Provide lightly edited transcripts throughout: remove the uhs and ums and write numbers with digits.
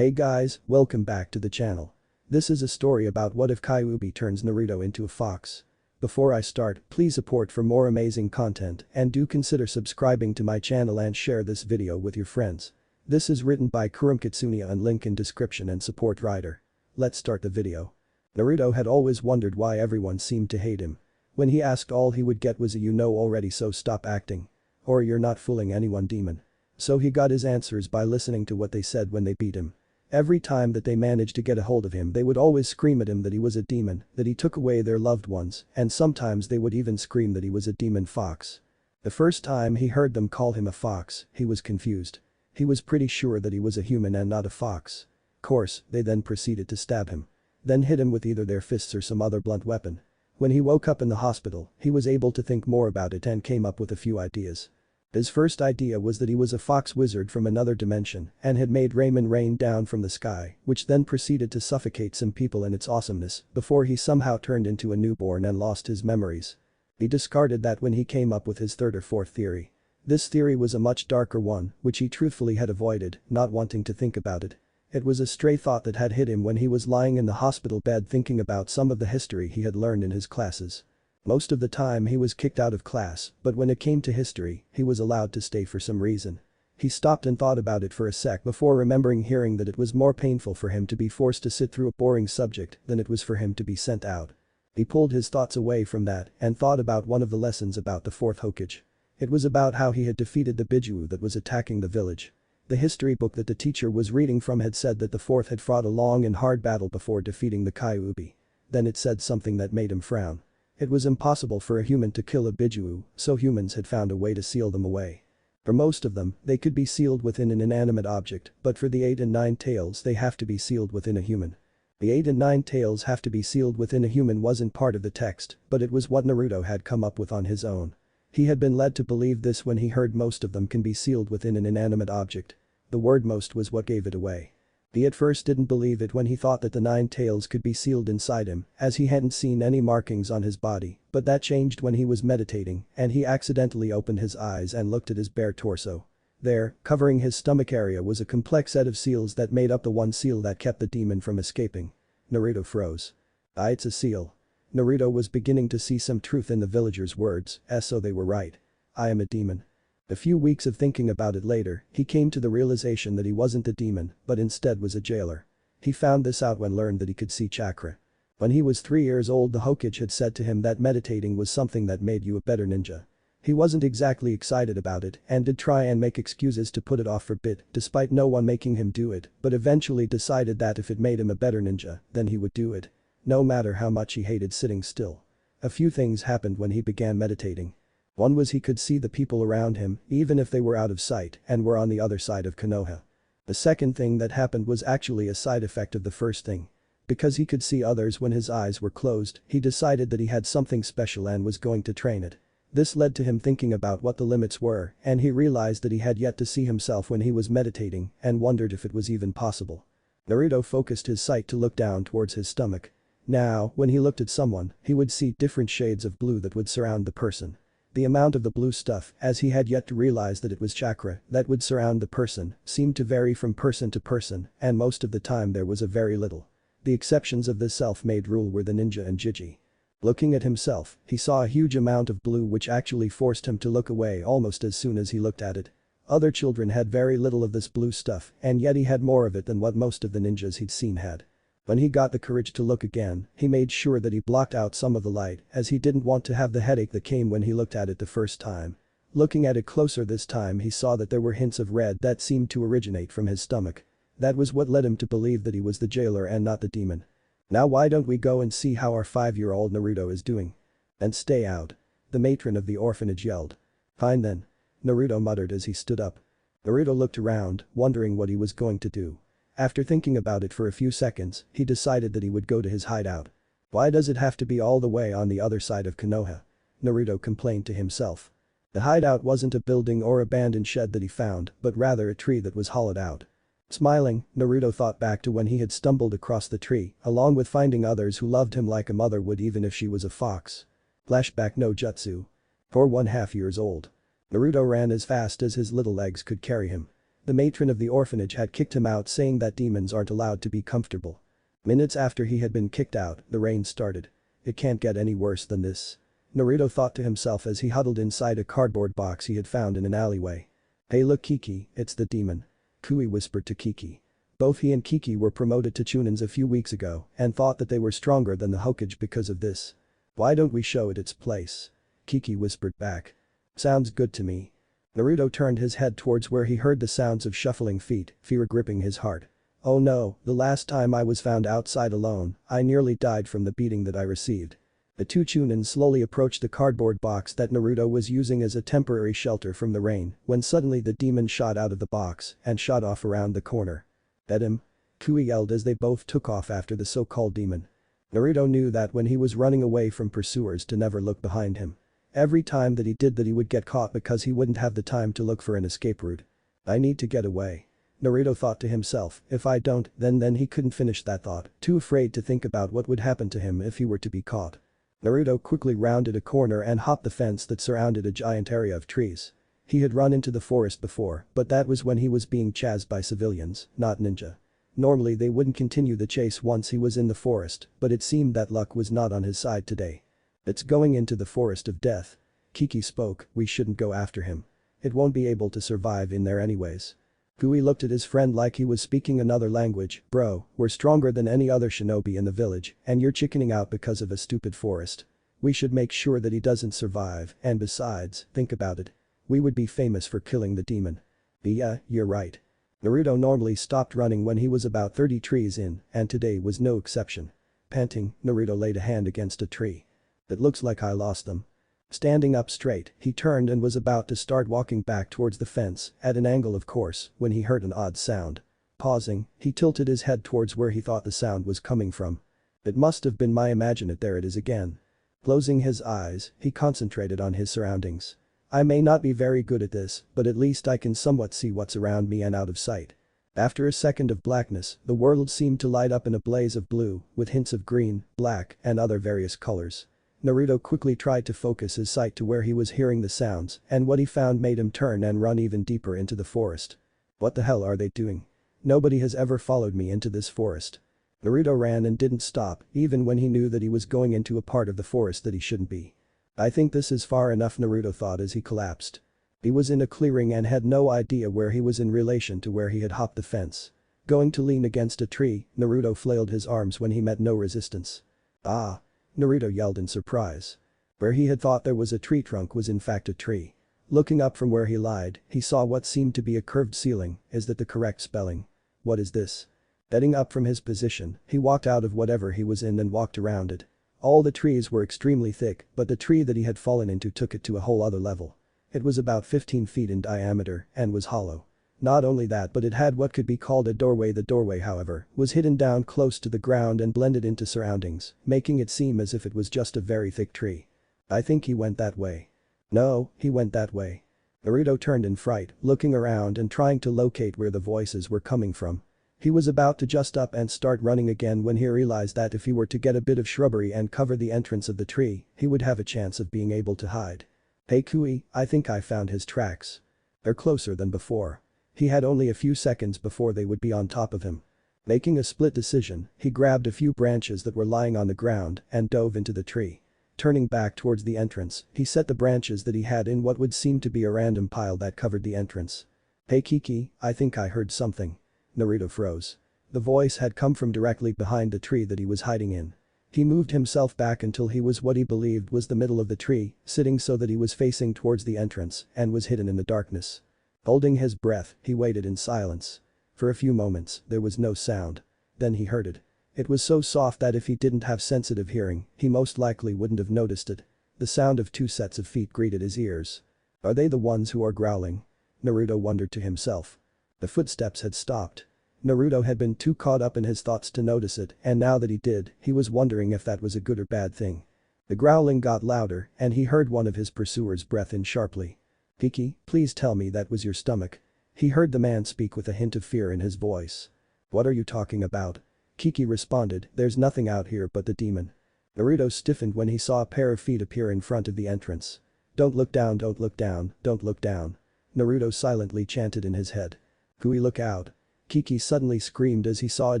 Hey guys, welcome back to the channel. This is a story about what if Kyuubi turns Naruto into a fox. Before I start, please support for more amazing content and do consider subscribing to my channel and share this video with your friends. This is written by KuramKitsunea and link in description and support writer. Let's start the video. Naruto had always wondered why everyone seemed to hate him. When he asked, all he would get was a "you know already, so stop acting." Or "you're not fooling anyone, demon." So he got his answers by listening to what they said when they beat him. Every time that they managed to get a hold of him, they would always scream at him that he was a demon, that he took away their loved ones, and sometimes they would even scream that he was a demon fox. The first time he heard them call him a fox, he was confused. He was pretty sure that he was a human and not a fox. Course, they then proceeded to stab him. Then hit him with either their fists or some other blunt weapon. When he woke up in the hospital, he was able to think more about it and came up with a few ideas. His first idea was that he was a fox wizard from another dimension and had made ramen rain down from the sky, which then proceeded to suffocate some people in its awesomeness before he somehow turned into a newborn and lost his memories. He discarded that when he came up with his third or fourth theory. This theory was a much darker one, which he truthfully had avoided, not wanting to think about it. It was a stray thought that had hit him when he was lying in the hospital bed thinking about some of the history he had learned in his classes. Most of the time he was kicked out of class, but when it came to history, he was allowed to stay for some reason. He stopped and thought about it for a sec before remembering hearing that it was more painful for him to be forced to sit through a boring subject than it was for him to be sent out. He pulled his thoughts away from that and thought about one of the lessons about the fourth Hokage. It was about how he had defeated the Biju that was attacking the village. The history book that the teacher was reading from had said that the fourth had fought a long and hard battle before defeating the Kyuubi. Then it said something that made him frown. It was impossible for a human to kill a Biju, so humans had found a way to seal them away. For most of them, they could be sealed within an inanimate object, but for the 8 and 9 tails they have to be sealed within a human. The 8 and 9 tails have to be sealed within a human wasn't part of the text, but it was what Naruto had come up with on his own. He had been led to believe this when he heard most of them can be sealed within an inanimate object. The word "most" was what gave it away. He at first didn't believe it when he thought that the 9 tails could be sealed inside him, as he hadn't seen any markings on his body, but that changed when he was meditating and he accidentally opened his eyes and looked at his bare torso. There, covering his stomach area, was a complex set of seals that made up the one seal that kept the demon from escaping. Naruto froze. It's a seal. Naruto was beginning to see some truth in the villagers' words, so they were right. I am a demon. A few weeks of thinking about it later, he came to the realization that he wasn't a demon, but instead was a jailer. He found this out when learned that he could see chakra. When he was 3 years old, the Hokage had said to him that meditating was something that made you a better ninja. He wasn't exactly excited about it and did try and make excuses to put it off for a bit, despite no one making him do it, but eventually decided that if it made him a better ninja, then he would do it. No matter how much he hated sitting still. A few things happened when he began meditating. One was he could see the people around him, even if they were out of sight and were on the other side of Konoha. The second thing that happened was actually a side effect of the first thing. Because he could see others when his eyes were closed, he decided that he had something special and was going to train it. This led to him thinking about what the limits were, and he realized that he had yet to see himself when he was meditating and wondered if it was even possible. Naruto focused his sight to look down towards his stomach. Now, when he looked at someone, he would see different shades of blue that would surround the person. The amount of the blue stuff, as he had yet to realize that it was chakra that would surround the person, seemed to vary from person to person, and most of the time there was a very little. The exceptions of this self-made rule were the ninja and Jiji. Looking at himself, he saw a huge amount of blue which actually forced him to look away almost as soon as he looked at it. Other children had very little of this blue stuff, and yet he had more of it than what most of the ninjas he'd seen had. When he got the courage to look again, he made sure that he blocked out some of the light as he didn't want to have the headache that came when he looked at it the first time. Looking at it closer this time, he saw that there were hints of red that seemed to originate from his stomach. That was what led him to believe that he was the jailer and not the demon. Now why don't we go and see how our 5-year-old Naruto is doing? And stay out. The matron of the orphanage yelled. Fine then. Naruto muttered as he stood up. Naruto looked around, wondering what he was going to do. After thinking about it for a few seconds, he decided that he would go to his hideout. Why does it have to be all the way on the other side of Konoha? Naruto complained to himself. The hideout wasn't a building or abandoned shed that he found, but rather a tree that was hollowed out. Smiling, Naruto thought back to when he had stumbled across the tree, along with finding others who loved him like a mother would even if she was a fox. Flashback no jutsu. For 1/2 years old. Naruto ran as fast as his little legs could carry him. The matron of the orphanage had kicked him out, saying that demons aren't allowed to be comfortable. Minutes after he had been kicked out, the rain started. It can't get any worse than this. Naruto thought to himself as he huddled inside a cardboard box he had found in an alleyway. Hey look Kiki, it's the demon. Kui whispered to Kiki. Both he and Kiki were promoted to Chunins a few weeks ago and thought that they were stronger than the Hokage because of this. Why don't we show it its place? Kiki whispered back. Sounds good to me. Naruto turned his head towards where he heard the sounds of shuffling feet, fear gripping his heart. Oh no, the last time I was found outside alone, I nearly died from the beating that I received. The two Chunins slowly approached the cardboard box that Naruto was using as a temporary shelter from the rain when suddenly the demon shot out of the box and shot off around the corner. At him! Kui yelled as they both took off after the so-called demon. Naruto knew that when he was running away from pursuers to never look behind him. Every time that he did that he would get caught because he wouldn't have the time to look for an escape route. I need to get away. Naruto thought to himself, if I don't, then he couldn't finish that thought, too afraid to think about what would happen to him if he were to be caught. Naruto quickly rounded a corner and hopped the fence that surrounded a giant area of trees. He had run into the forest before, but that was when he was being chased by civilians, not ninja. Normally they wouldn't continue the chase once he was in the forest, but it seemed that luck was not on his side today. It's going into the forest of death. Kiki spoke, we shouldn't go after him. It won't be able to survive in there anyways. Kui looked at his friend like he was speaking another language. Bro, we're stronger than any other shinobi in the village and you're chickening out because of a stupid forest. We should make sure that he doesn't survive and besides, think about it. We would be famous for killing the demon. Yeah, you're right. Naruto normally stopped running when he was about 30 trees in and today was no exception. Panting, Naruto laid a hand against a tree. It looks like I lost them. Standing up straight, he turned and was about to start walking back towards the fence, at an angle of course, when he heard an odd sound. Pausing, he tilted his head towards where he thought the sound was coming from. It must have been my imagination. There it is again. Closing his eyes, he concentrated on his surroundings. I may not be very good at this, but at least I can somewhat see what's around me and out of sight. After a second of blackness, the world seemed to light up in a blaze of blue, with hints of green, black, and other various colors. Naruto quickly tried to focus his sight to where he was hearing the sounds, and what he found made him turn and run even deeper into the forest. What the hell are they doing? Nobody has ever followed me into this forest. Naruto ran and didn't stop, even when he knew that he was going into a part of the forest that he shouldn't be. I think this is far enough, Naruto thought as he collapsed. He was in a clearing and had no idea where he was in relation to where he had hopped the fence. Going to lean against a tree, Naruto flailed his arms when he met no resistance. Ah! Naruto yelled in surprise. Where he had thought there was a tree trunk was in fact a tree. Looking up from where he lied, he saw what seemed to be a curved ceiling. Is that the correct spelling? What is this? Getting up from his position, he walked out of whatever he was in and walked around it. All the trees were extremely thick, but the tree that he had fallen into took it to a whole other level. It was about 15 feet in diameter and was hollow. Not only that, but it had what could be called a doorway. The doorway, however, was hidden down close to the ground and blended into surroundings, making it seem as if it was just a very thick tree. I think he went that way. No, he went that way. Naruto turned in fright, looking around and trying to locate where the voices were coming from. He was about to just up and start running again when he realized that if he were to get a bit of shrubbery and cover the entrance of the tree, he would have a chance of being able to hide. Hey Kui, I think I found his tracks. They're closer than before. He had only a few seconds before they would be on top of him. Making a split decision, he grabbed a few branches that were lying on the ground and dove into the tree. Turning back towards the entrance, he set the branches that he had in what would seem to be a random pile that covered the entrance. Hey Kiki, I think I heard something. Naruto froze. The voice had come from directly behind the tree that he was hiding in. He moved himself back until he was what he believed was the middle of the tree, sitting so that he was facing towards the entrance and was hidden in the darkness. Holding his breath, he waited in silence. For a few moments, there was no sound. Then he heard it. It was so soft that if he didn't have sensitive hearing, he most likely wouldn't have noticed it. The sound of 2 sets of feet greeted his ears. Are they the ones who are growling? Naruto wondered to himself. The footsteps had stopped. Naruto had been too caught up in his thoughts to notice it, and now that he did, he was wondering if that was a good or bad thing. The growling got louder, and he heard one of his pursuers breathe in sharply. Kiki, please tell me that was your stomach. He heard the man speak with a hint of fear in his voice. What are you talking about? Kiki responded, there's nothing out here but the demon. Naruto stiffened when he saw a pair of feet appear in front of the entrance. Don't look down, don't look down, don't look down. Naruto silently chanted in his head. Kui, look out. Kiki suddenly screamed as he saw a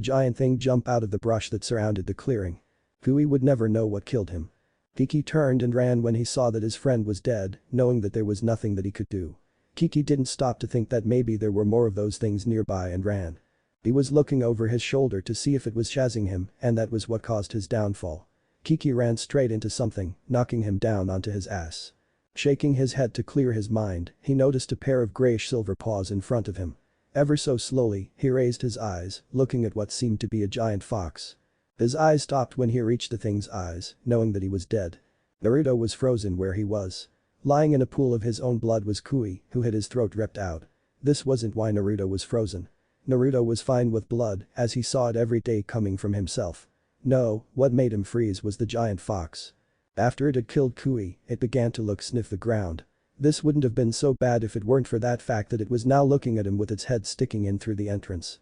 giant thing jump out of the brush that surrounded the clearing. Kui would never know what killed him. Kiki turned and ran when he saw that his friend was dead, knowing that there was nothing that he could do. Kiki didn't stop to think that maybe there were more of those things nearby and ran. He was looking over his shoulder to see if it was chasing him, and that was what caused his downfall. Kiki ran straight into something, knocking him down onto his ass. Shaking his head to clear his mind, he noticed a pair of grayish-silver paws in front of him. Ever so slowly, he raised his eyes, looking at what seemed to be a giant fox. His eyes stopped when he reached the thing's eyes, knowing that he was dead. Naruto was frozen where he was. Lying in a pool of his own blood was Kui, who had his throat ripped out. This wasn't why Naruto was frozen. Naruto was fine with blood, as he saw it every day coming from himself. No, what made him freeze was the giant fox. After it had killed Kui, it began to sniff the ground. This wouldn't have been so bad if it weren't for that fact that it was now looking at him with its head sticking in through the entrance.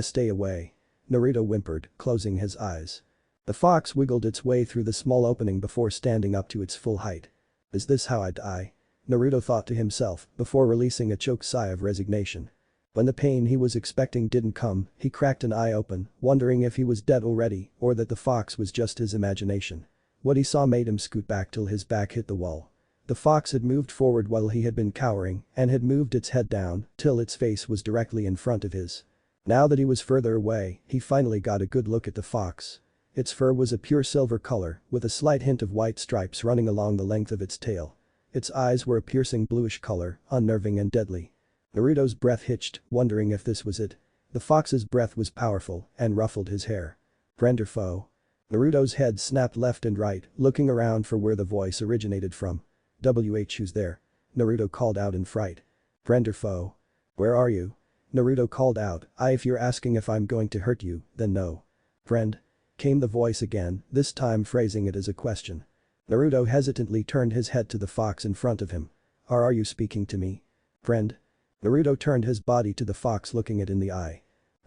Stay away. Naruto whimpered, closing his eyes. The fox wiggled its way through the small opening before standing up to its full height. Is this how I die? Naruto thought to himself, before releasing a choked sigh of resignation. When the pain he was expecting didn't come, he cracked an eye open, wondering if he was dead already or that the fox was just his imagination. What he saw made him scoot back till his back hit the wall. The fox had moved forward while he had been cowering and had moved its head down till its face was directly in front of his. Now that he was further away, he finally got a good look at the fox. Its fur was a pure silver color, with a slight hint of white stripes running along the length of its tail. Its eyes were a piercing bluish color, unnerving and deadly. Naruto's breath hitched, wondering if this was it. The fox's breath was powerful and ruffled his hair. Friend or foe? Naruto's head snapped left and right, looking around for where the voice originated from. Who's there? Naruto called out in fright. Friend or foe? Where are you? Naruto called out, if you're asking if I'm going to hurt you, then no. Friend? Came the voice again, this time phrasing it as a question. Naruto hesitantly turned his head to the fox in front of him. Are you speaking to me? Friend? Naruto turned his body to the fox, looking it in the eye.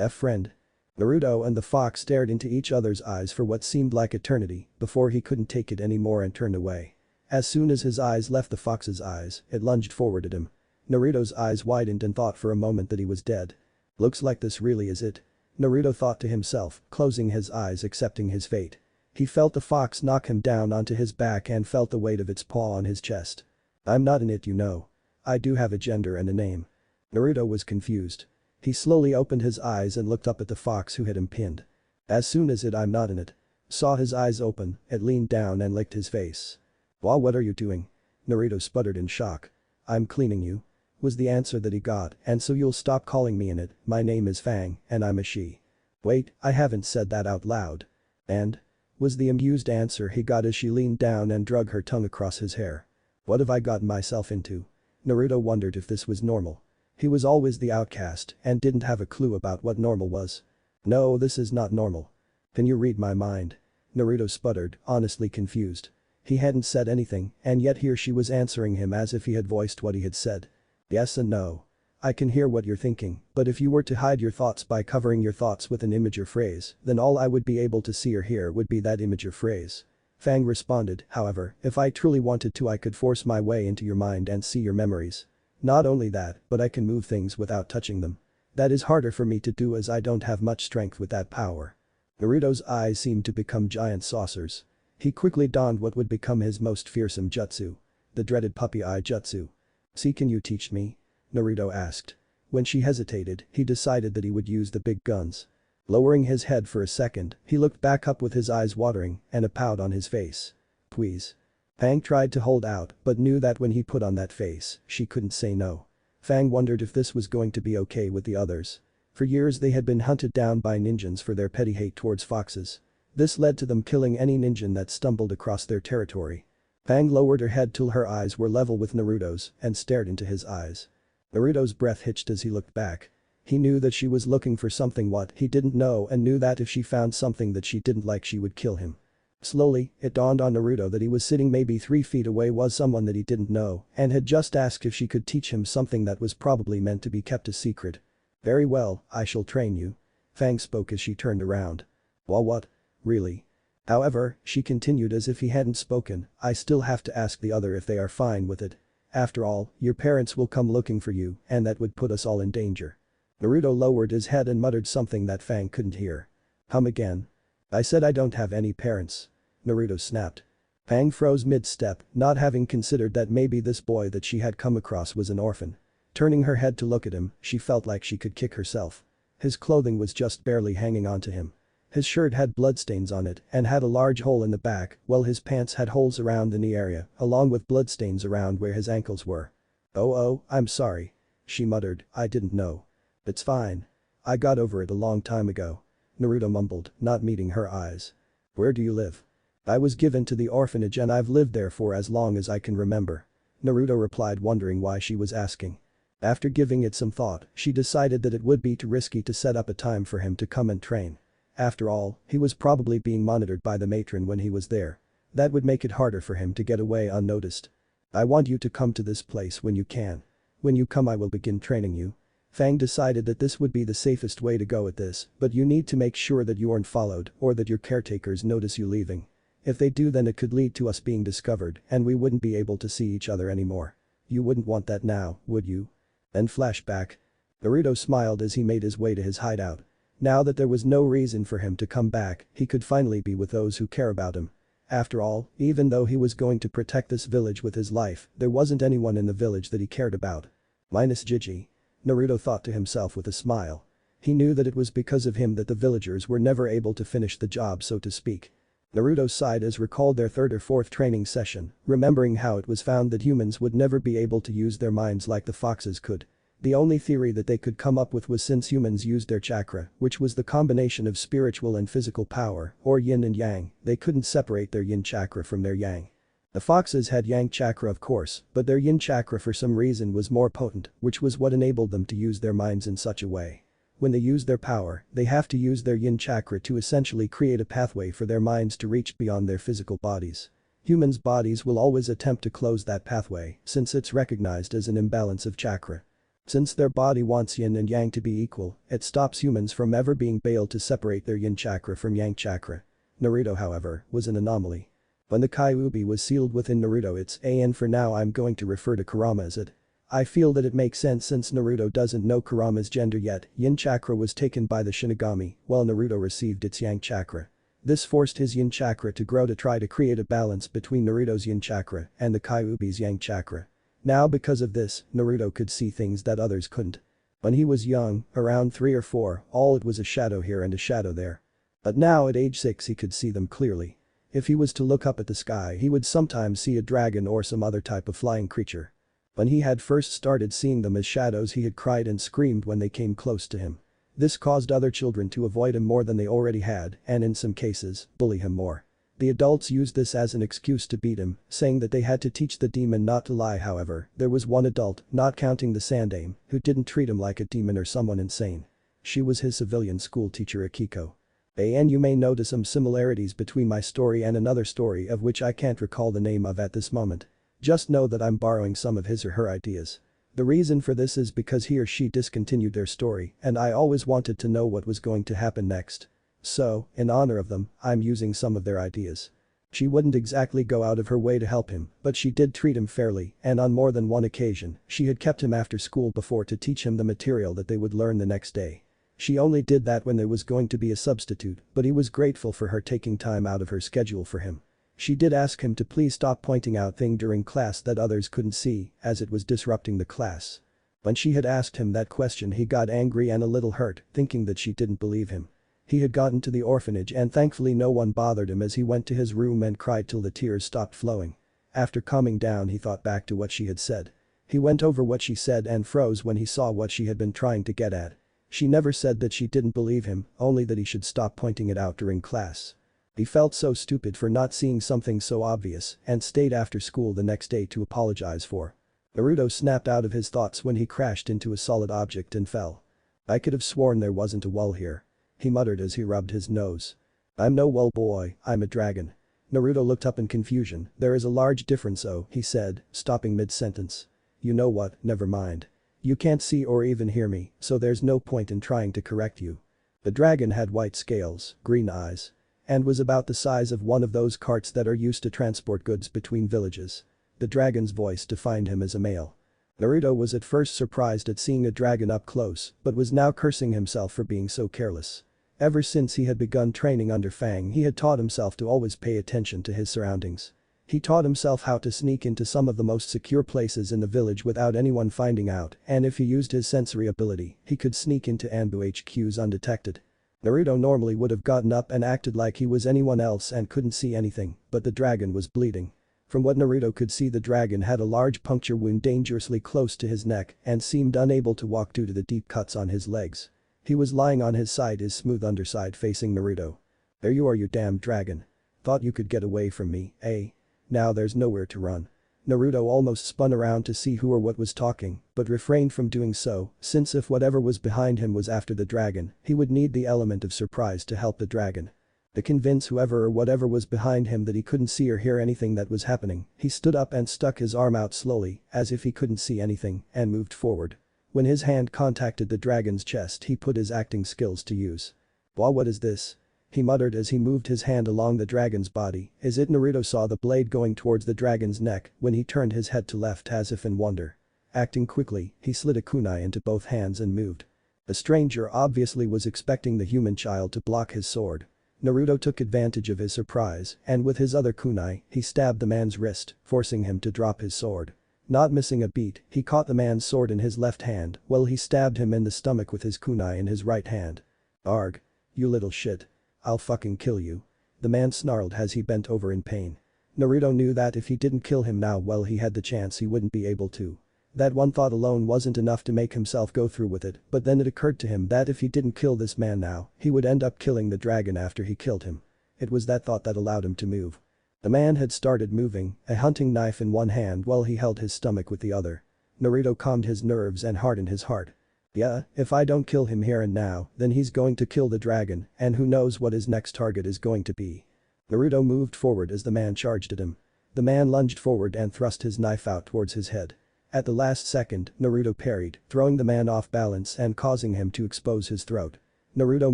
Friend? Naruto and the fox stared into each other's eyes for what seemed like eternity before he couldn't take it anymore and turned away. As soon as his eyes left the fox's eyes, it lunged forward at him. Naruto's eyes widened and thought for a moment that he was dead. Looks like this really is it. Naruto thought to himself, closing his eyes, accepting his fate. He felt the fox knock him down onto his back and felt the weight of its paw on his chest. I'm not in it, you know. I do have a gender and a name. Naruto was confused. He slowly opened his eyes and looked up at the fox who had him pinned. As soon as I'm not in it. Saw his eyes open, it leaned down and licked his face. Well, what are you doing? Naruto sputtered in shock. I'm cleaning you. Was the answer that he got, and so you'll stop calling me in it. My name is Fang, and I'm a she. Wait, I haven't said that out loud. And? Was the amused answer he got as she leaned down and drug her tongue across his hair. What have I gotten myself into? Naruto wondered if this was normal. He was always the outcast and didn't have a clue about what normal was. No, this is not normal. Can you read my mind? Naruto sputtered, honestly confused. He hadn't said anything, and yet here she was answering him as if he had voiced what he had said. Yes and no. I can hear what you're thinking, but if you were to hide your thoughts by covering your thoughts with an image or phrase, then all I would be able to see or hear would be that image or phrase. Fang responded, however, if I truly wanted to I could force my way into your mind and see your memories. Not only that, but I can move things without touching them. That is harder for me to do as I don't have much strength with that power. Naruto's eyes seemed to become giant saucers. He quickly donned what would become his most fearsome jutsu. The dreaded puppy eye jutsu. See, can you teach me? Naruto asked. When she hesitated, he decided that he would use the big guns. Lowering his head for a second, he looked back up with his eyes watering and a pout on his face. Please. Fang tried to hold out but knew that when he put on that face, she couldn't say no. Fang wondered if this was going to be okay with the others. For years they had been hunted down by ninjas for their petty hate towards foxes. This led to them killing any ninja that stumbled across their territory. Fang lowered her head till her eyes were level with Naruto's and stared into his eyes. Naruto's breath hitched as he looked back. He knew that she was looking for something what he didn't know and knew that if she found something that she didn't like she would kill him. Slowly, it dawned on Naruto that he was sitting maybe 3 feet away was someone that he didn't know and had just asked if she could teach him something that was probably meant to be kept a secret. Very well, I shall train you. Fang spoke as she turned around. Well, what? Really? However, she continued as if he hadn't spoken, I still have to ask the other if they are fine with it. After all, your parents will come looking for you and that would put us all in danger. Naruto lowered his head and muttered something that Fang couldn't hear. Again. I said I don't have any parents. Naruto snapped. Fang froze mid-step, not having considered that maybe this boy that she had come across was an orphan. Turning her head to look at him, she felt like she could kick herself. His clothing was just barely hanging onto him. His shirt had bloodstains on it and had a large hole in the back, while his pants had holes around the knee area, along with bloodstains around where his ankles were. Oh, I'm sorry. She muttered, I didn't know. It's fine. I got over it a long time ago. Naruto mumbled, not meeting her eyes. Where do you live? I was given to the orphanage and I've lived there for as long as I can remember. Naruto replied, wondering why she was asking. After giving it some thought, she decided that it would be too risky to set up a time for him to come and train. After all, he was probably being monitored by the matron when he was there. That would make it harder for him to get away unnoticed. I want you to come to this place when you can. When you come I will begin training you. Fang decided that this would be the safest way to go at this, but you need to make sure that you aren't followed or that your caretakers notice you leaving. If they do then it could lead to us being discovered and we wouldn't be able to see each other anymore. You wouldn't want that now, would you? Then flashback. Naruto smiled as he made his way to his hideout. Now that there was no reason for him to come back, he could finally be with those who care about him. After all, even though he was going to protect this village with his life, there wasn't anyone in the village that he cared about. Minus Gigi. Naruto thought to himself with a smile. He knew that it was because of him that the villagers were never able to finish the job, so to speak. Naruto sighed as recalled their third or fourth training session, remembering how it was found that humans would never be able to use their minds like the foxes could. The only theory that they could come up with was since humans used their chakra, which was the combination of spiritual and physical power, or yin and yang, they couldn't separate their yin chakra from their yang. The foxes had yang chakra of course, but their yin chakra for some reason was more potent, which was what enabled them to use their minds in such a way. When they use their power, they have to use their yin chakra to essentially create a pathway for their minds to reach beyond their physical bodies. Humans' bodies will always attempt to close that pathway since it's recognized as an imbalance of chakra. Since their body wants yin and yang to be equal, it stops humans from ever being able to separate their yin chakra from yang chakra. Naruto, however, was an anomaly. When the Kyuubi was sealed within Naruto, it's and for now I'm going to refer to Kurama as it. I feel that it makes sense since Naruto doesn't know Kurama's gender yet. Yin chakra was taken by the Shinigami, while Naruto received its yang chakra. This forced his yin chakra to grow to try to create a balance between Naruto's yin chakra and the Kyuubi's yang chakra. Now because of this, Naruto could see things that others couldn't. When he was young, around 3 or 4, all it was a shadow here and a shadow there. But now at age 6 he could see them clearly. If he was to look up at the sky he would sometimes see a dragon or some other type of flying creature. When he had first started seeing them as shadows he had cried and screamed when they came close to him. This caused other children to avoid him more than they already had and in some cases, bully him more. The adults used this as an excuse to beat him, saying that they had to teach the demon not to lie. However, there was one adult, not counting the Sandame, who didn't treat him like a demon or someone insane. She was his civilian school teacher Akiko. And you may notice some similarities between my story and another story of which I can't recall the name of at this moment. Just know that I'm borrowing some of his or her ideas. The reason for this is because he or she discontinued their story and I always wanted to know what was going to happen next. So, in honor of them, I'm using some of their ideas. She wouldn't exactly go out of her way to help him, but she did treat him fairly and on more than one occasion, she had kept him after school before to teach him the material that they would learn the next day. She only did that when there was going to be a substitute, but he was grateful for her taking time out of her schedule for him. She did ask him to please stop pointing out things during class that others couldn't see, as it was disrupting the class. When she had asked him that question he got angry and a little hurt, thinking that she didn't believe him. He had gotten to the orphanage and thankfully no one bothered him as he went to his room and cried till the tears stopped flowing. After calming down he thought back to what she had said. He went over what she said and froze when he saw what she had been trying to get at. She never said that she didn't believe him, only that he should stop pointing it out during class. He felt so stupid for not seeing something so obvious and stayed after school the next day to apologize for. Naruto snapped out of his thoughts when he crashed into a solid object and fell. I could have sworn there wasn't a wall here. He muttered as he rubbed his nose. I'm no wall boy, I'm a dragon. Naruto looked up in confusion. There is a large difference he said, stopping mid-sentence. You know what, never mind. You can't see or even hear me, so there's no point in trying to correct you. The dragon had white scales, green eyes, and was about the size of one of those carts that are used to transport goods between villages. The dragon's voice defined him as a male. Naruto was at first surprised at seeing a dragon up close, but was now cursing himself for being so careless. Ever since he had begun training under Fang, he had taught himself to always pay attention to his surroundings. He taught himself how to sneak into some of the most secure places in the village without anyone finding out, and if he used his sensory ability, he could sneak into Anbu HQs undetected. Naruto normally would have gotten up and acted like he was anyone else and couldn't see anything, but the dragon was bleeding. From what Naruto could see, the dragon had a large puncture wound dangerously close to his neck and seemed unable to walk due to the deep cuts on his legs. He was lying on his side, his smooth underside facing Naruto. "There you are, you damn dragon. Thought you could get away from me, eh? Now there's nowhere to run." Naruto almost spun around to see who or what was talking, but refrained from doing so, since if whatever was behind him was after the dragon, he would need the element of surprise to help the dragon. To convince whoever or whatever was behind him that he couldn't see or hear anything that was happening, he stood up and stuck his arm out slowly, as if he couldn't see anything, and moved forward. When his hand contacted the dragon's chest, he put his acting skills to use. "Wow, what is this?" he muttered as he moved his hand along the dragon's body. As it Naruto saw the blade going towards the dragon's neck when he turned his head to left as if in wonder. Acting quickly, he slid a kunai into both hands and moved. The stranger obviously was expecting the human child to block his sword. Naruto took advantage of his surprise, and with his other kunai, he stabbed the man's wrist, forcing him to drop his sword. Not missing a beat, he caught the man's sword in his left hand while he stabbed him in the stomach with his kunai in his right hand. "Arg. You little shit. I'll fucking kill you." The man snarled as he bent over in pain. Naruto knew that if he didn't kill him now while he had the chance, he wouldn't be able to. That one thought alone wasn't enough to make himself go through with it, but then it occurred to him that if he didn't kill this man now, he would end up killing the dragon after he killed him. It was that thought that allowed him to move. The man had started moving, a hunting knife in one hand while he held his stomach with the other. Naruto calmed his nerves and hardened his heart. Yeah, if I don't kill him here and now, then he's going to kill the dragon, and who knows what his next target is going to be. Naruto moved forward as the man charged at him. The man lunged forward and thrust his knife out towards his head. At the last second, Naruto parried, throwing the man off balance and causing him to expose his throat. Naruto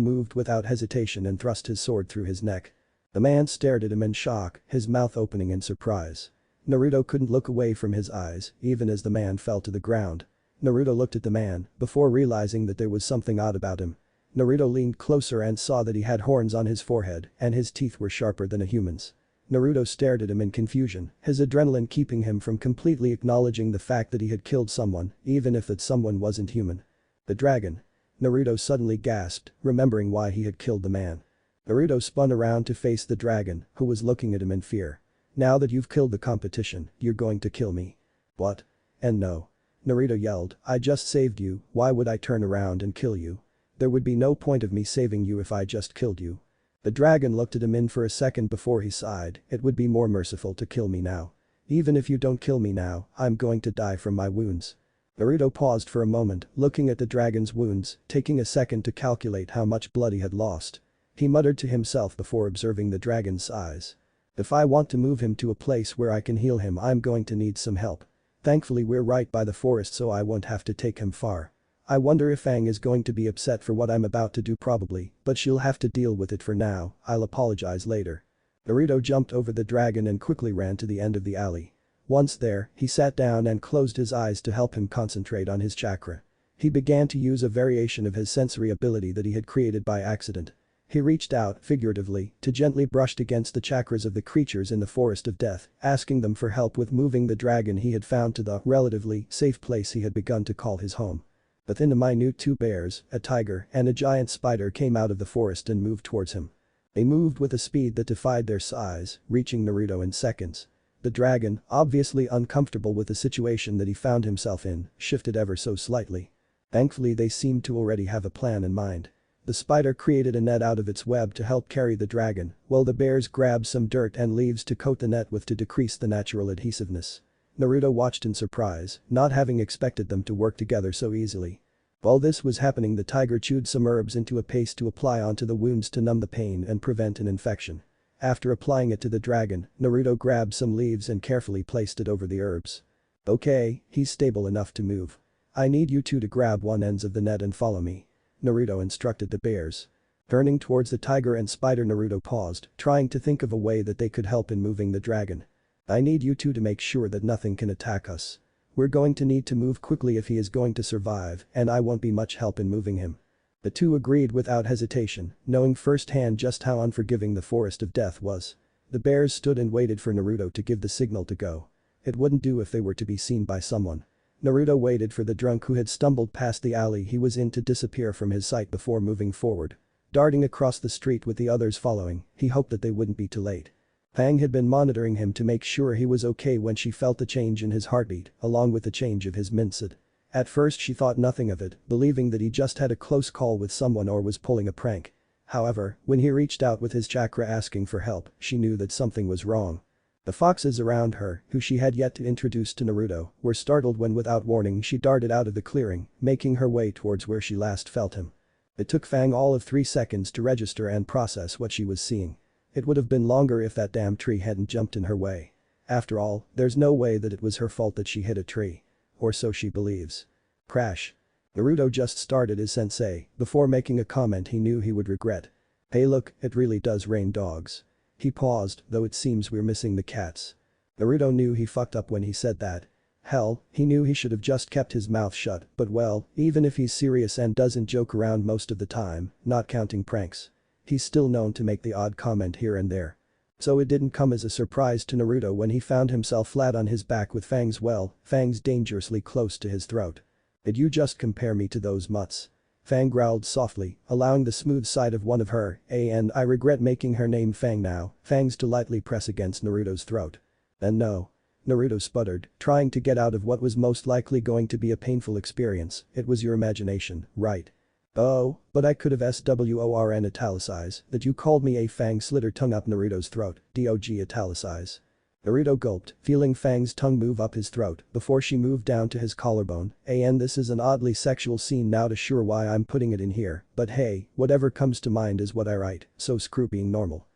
moved without hesitation and thrust his sword through his neck. The man stared at him in shock, his mouth opening in surprise. Naruto couldn't look away from his eyes, even as the man fell to the ground. Naruto looked at the man, before realizing that there was something odd about him. Naruto leaned closer and saw that he had horns on his forehead, and his teeth were sharper than a human's. Naruto stared at him in confusion, his adrenaline keeping him from completely acknowledging the fact that he had killed someone, even if that someone wasn't human. The dragon. Naruto suddenly gasped, remembering why he had killed the man. Naruto spun around to face the dragon, who was looking at him in fear. "Now that you've killed the competition, you're going to kill me." "What?" "And no." Naruto yelled, "I just saved you, why would I turn around and kill you? There would be no point of me saving you if I just killed you." The dragon looked at him in for a second before he sighed, "It would be more merciful to kill me now. Even if you don't kill me now, I'm going to die from my wounds." Naruto paused for a moment, looking at the dragon's wounds, taking a second to calculate how much blood he had lost. He muttered to himself before observing the dragon's size. "If I want to move him to a place where I can heal him, I'm going to need some help. Thankfully we're right by the forest, so I won't have to take him far. I wonder if Fang is going to be upset for what I'm about to do, probably, but she'll have to deal with it for now, I'll apologize later." Naruto jumped over the dragon and quickly ran to the end of the alley. Once there, he sat down and closed his eyes to help him concentrate on his chakra. He began to use a variation of his sensory ability that he had created by accident. He reached out, figuratively, to gently brush against the chakras of the creatures in the forest of death, asking them for help with moving the dragon he had found to the relatively safe place he had begun to call his home. Within a minute, 2 bears, a tiger, and a giant spider came out of the forest and moved towards him. They moved with a speed that defied their size, reaching Naruto in seconds. The dragon, obviously uncomfortable with the situation that he found himself in, shifted ever so slightly. Thankfully they seemed to already have a plan in mind. The spider created a net out of its web to help carry the dragon, while the bears grabbed some dirt and leaves to coat the net with to decrease the natural adhesiveness. Naruto watched in surprise, not having expected them to work together so easily. While this was happening, the tiger chewed some herbs into a paste to apply onto the wounds to numb the pain and prevent an infection. After applying it to the dragon, Naruto grabbed some leaves and carefully placed it over the herbs. "Okay, he's stable enough to move. I need you two to grab one ends of the net and follow me," Naruto instructed the bears. Turning towards the tiger and spider, Naruto paused, trying to think of a way that they could help in moving the dragon. "I need you two to make sure that nothing can attack us. We're going to need to move quickly if he is going to survive, and I won't be much help in moving him." The two agreed without hesitation, knowing firsthand just how unforgiving the forest of death was. The bears stood and waited for Naruto to give the signal to go. It wouldn't do if they were to be seen by someone. Naruto waited for the drunk who had stumbled past the alley he was in to disappear from his sight before moving forward. Darting across the street with the others following, he hoped that they wouldn't be too late. Fang had been monitoring him to make sure he was okay when she felt the change in his heartbeat, along with the change of his minced. At first she thought nothing of it, believing that he just had a close call with someone or was pulling a prank. However, when he reached out with his chakra asking for help, she knew that something was wrong. The foxes around her, who she had yet to introduce to Naruto, were startled when without warning she darted out of the clearing, making her way towards where she last felt him. It took Fang all of 3 seconds to register and process what she was seeing. It would have been longer if that damn tree hadn't jumped in her way. After all, there's no way that it was her fault that she hit a tree. Or so she believes. Crash. Naruto just started his sensei, before making a comment he knew he would regret. "Hey look, it really does rain dogs." He paused, though it seems we're missing the cats. Naruto knew he fucked up when he said that. Hell, he knew he should have just kept his mouth shut, but well, even if he's serious and doesn't joke around most of the time, not counting pranks. He's still known to make the odd comment here and there. So it didn't come as a surprise to Naruto when he found himself flat on his back with Fangs dangerously close to his throat. "Did you just compare me to those mutts?" Fang growled softly, allowing the smooth side of one of her, and I regret making her name Fang now, fangs to lightly press against Naruto's throat. "And no." Naruto sputtered, trying to get out of what was most likely going to be a painful experience. "It was your imagination, right?" "Oh, but I could have SWORN italicize that you called me a Fang slit her tongue up Naruto's throat, DOG italicize." Naruto gulped, feeling Fang's tongue move up his throat before she moved down to his collarbone, and this is an oddly sexual scene now to sure why I'm putting it in here, but hey, whatever comes to mind is what I write, so screw being normal.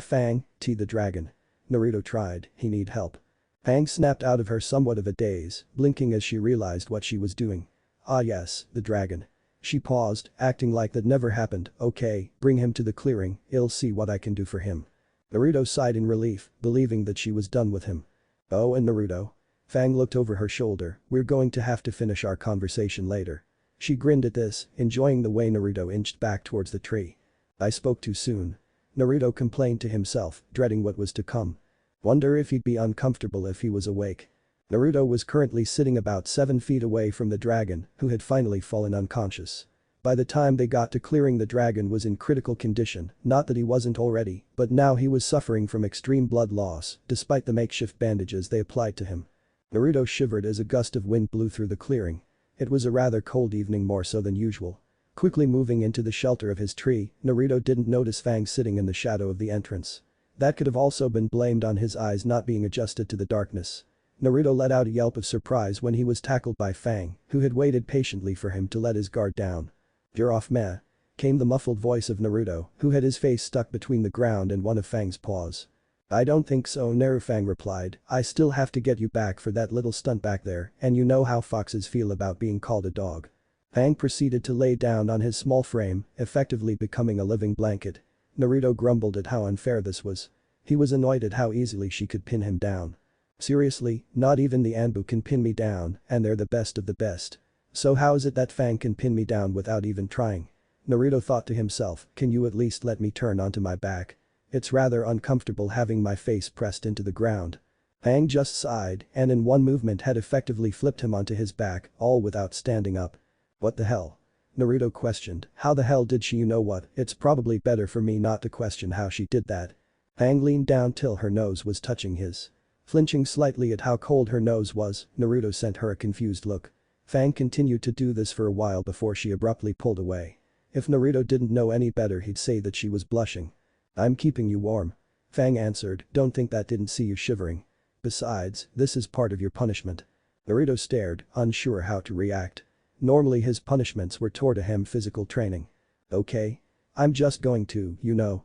Fang, T the dragon. Naruto tried, he need help. Fang snapped out of her somewhat of a daze, blinking as she realized what she was doing. Ah yes, the dragon. She paused, acting like that never happened. "Okay, bring him to the clearing, I'll see what I can do for him." Naruto sighed in relief, believing that she was done with him. "Oh and Naruto?" Fang looked over her shoulder, "We're going to have to finish our conversation later." She grinned at this, enjoying the way Naruto inched back towards the tree. "I spoke too soon." Naruto complained to himself, dreading what was to come. Wonder if he'd be uncomfortable if he was awake. Naruto was currently sitting about 7 feet away from the dragon, who had finally fallen unconscious. By the time they got to clearing, the dragon was in critical condition, not that he wasn't already, but now he was suffering from extreme blood loss, despite the makeshift bandages they applied to him. Naruto shivered as a gust of wind blew through the clearing. It was a rather cold evening, more so than usual. Quickly moving into the shelter of his tree, Naruto didn't notice Fang sitting in the shadow of the entrance. That could have also been blamed on his eyes not being adjusted to the darkness. Naruto let out a yelp of surprise when he was tackled by Fang, who had waited patiently for him to let his guard down. "You're off, meh?" came the muffled voice of Naruto, who had his face stuck between the ground and one of Fang's paws. "I don't think so, Naru," Fang replied. "I still have to get you back for that little stunt back there, and you know how foxes feel about being called a dog." Fang proceeded to lay down on his small frame, effectively becoming a living blanket. Naruto grumbled at how unfair this was. He was annoyed at how easily she could pin him down. "Seriously, not even the Anbu can pin me down, and they're the best of the best. So how is it that Fang can pin me down without even trying?" Naruto thought to himself, "Can you at least let me turn onto my back? It's rather uncomfortable having my face pressed into the ground." Fang just sighed and in one movement had effectively flipped him onto his back, all without standing up. "What the hell?" Naruto questioned. "How the hell did she? You know what, it's probably better for me not to question how she did that." Fang leaned down till her nose was touching his. Flinching slightly at how cold her nose was, Naruto sent her a confused look. Fang continued to do this for a while before she abruptly pulled away. If Naruto didn't know any better, he'd say that she was blushing. "I'm keeping you warm." Fang answered, "Don't think that didn't see you shivering. Besides, this is part of your punishment." Naruto stared, unsure how to react. Normally his punishments were toward him physical training. "Okay. I'm just going to,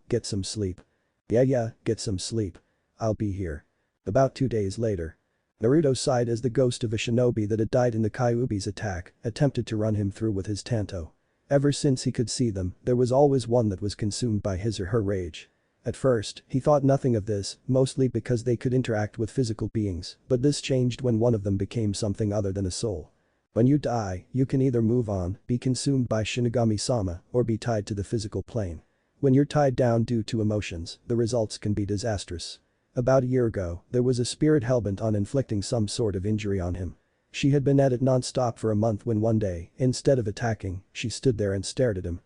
get some sleep." Yeah, get some sleep. I'll be here." About 2 days later. Naruto sighed as the ghost of a shinobi that had died in the Kyuubi's attack attempted to run him through with his tanto. Ever since he could see them, there was always one that was consumed by his or her rage. At first, he thought nothing of this, mostly because they could interact with physical beings, but this changed when one of them became something other than a soul. When you die, you can either move on, be consumed by Shinigami-sama, or be tied to the physical plane. When you're tied down due to emotions, the results can be disastrous. About a year ago, there was a spirit hellbent on inflicting some sort of injury on him. She had been at it non-stop for a month when one day, instead of attacking, she stood there and stared at him.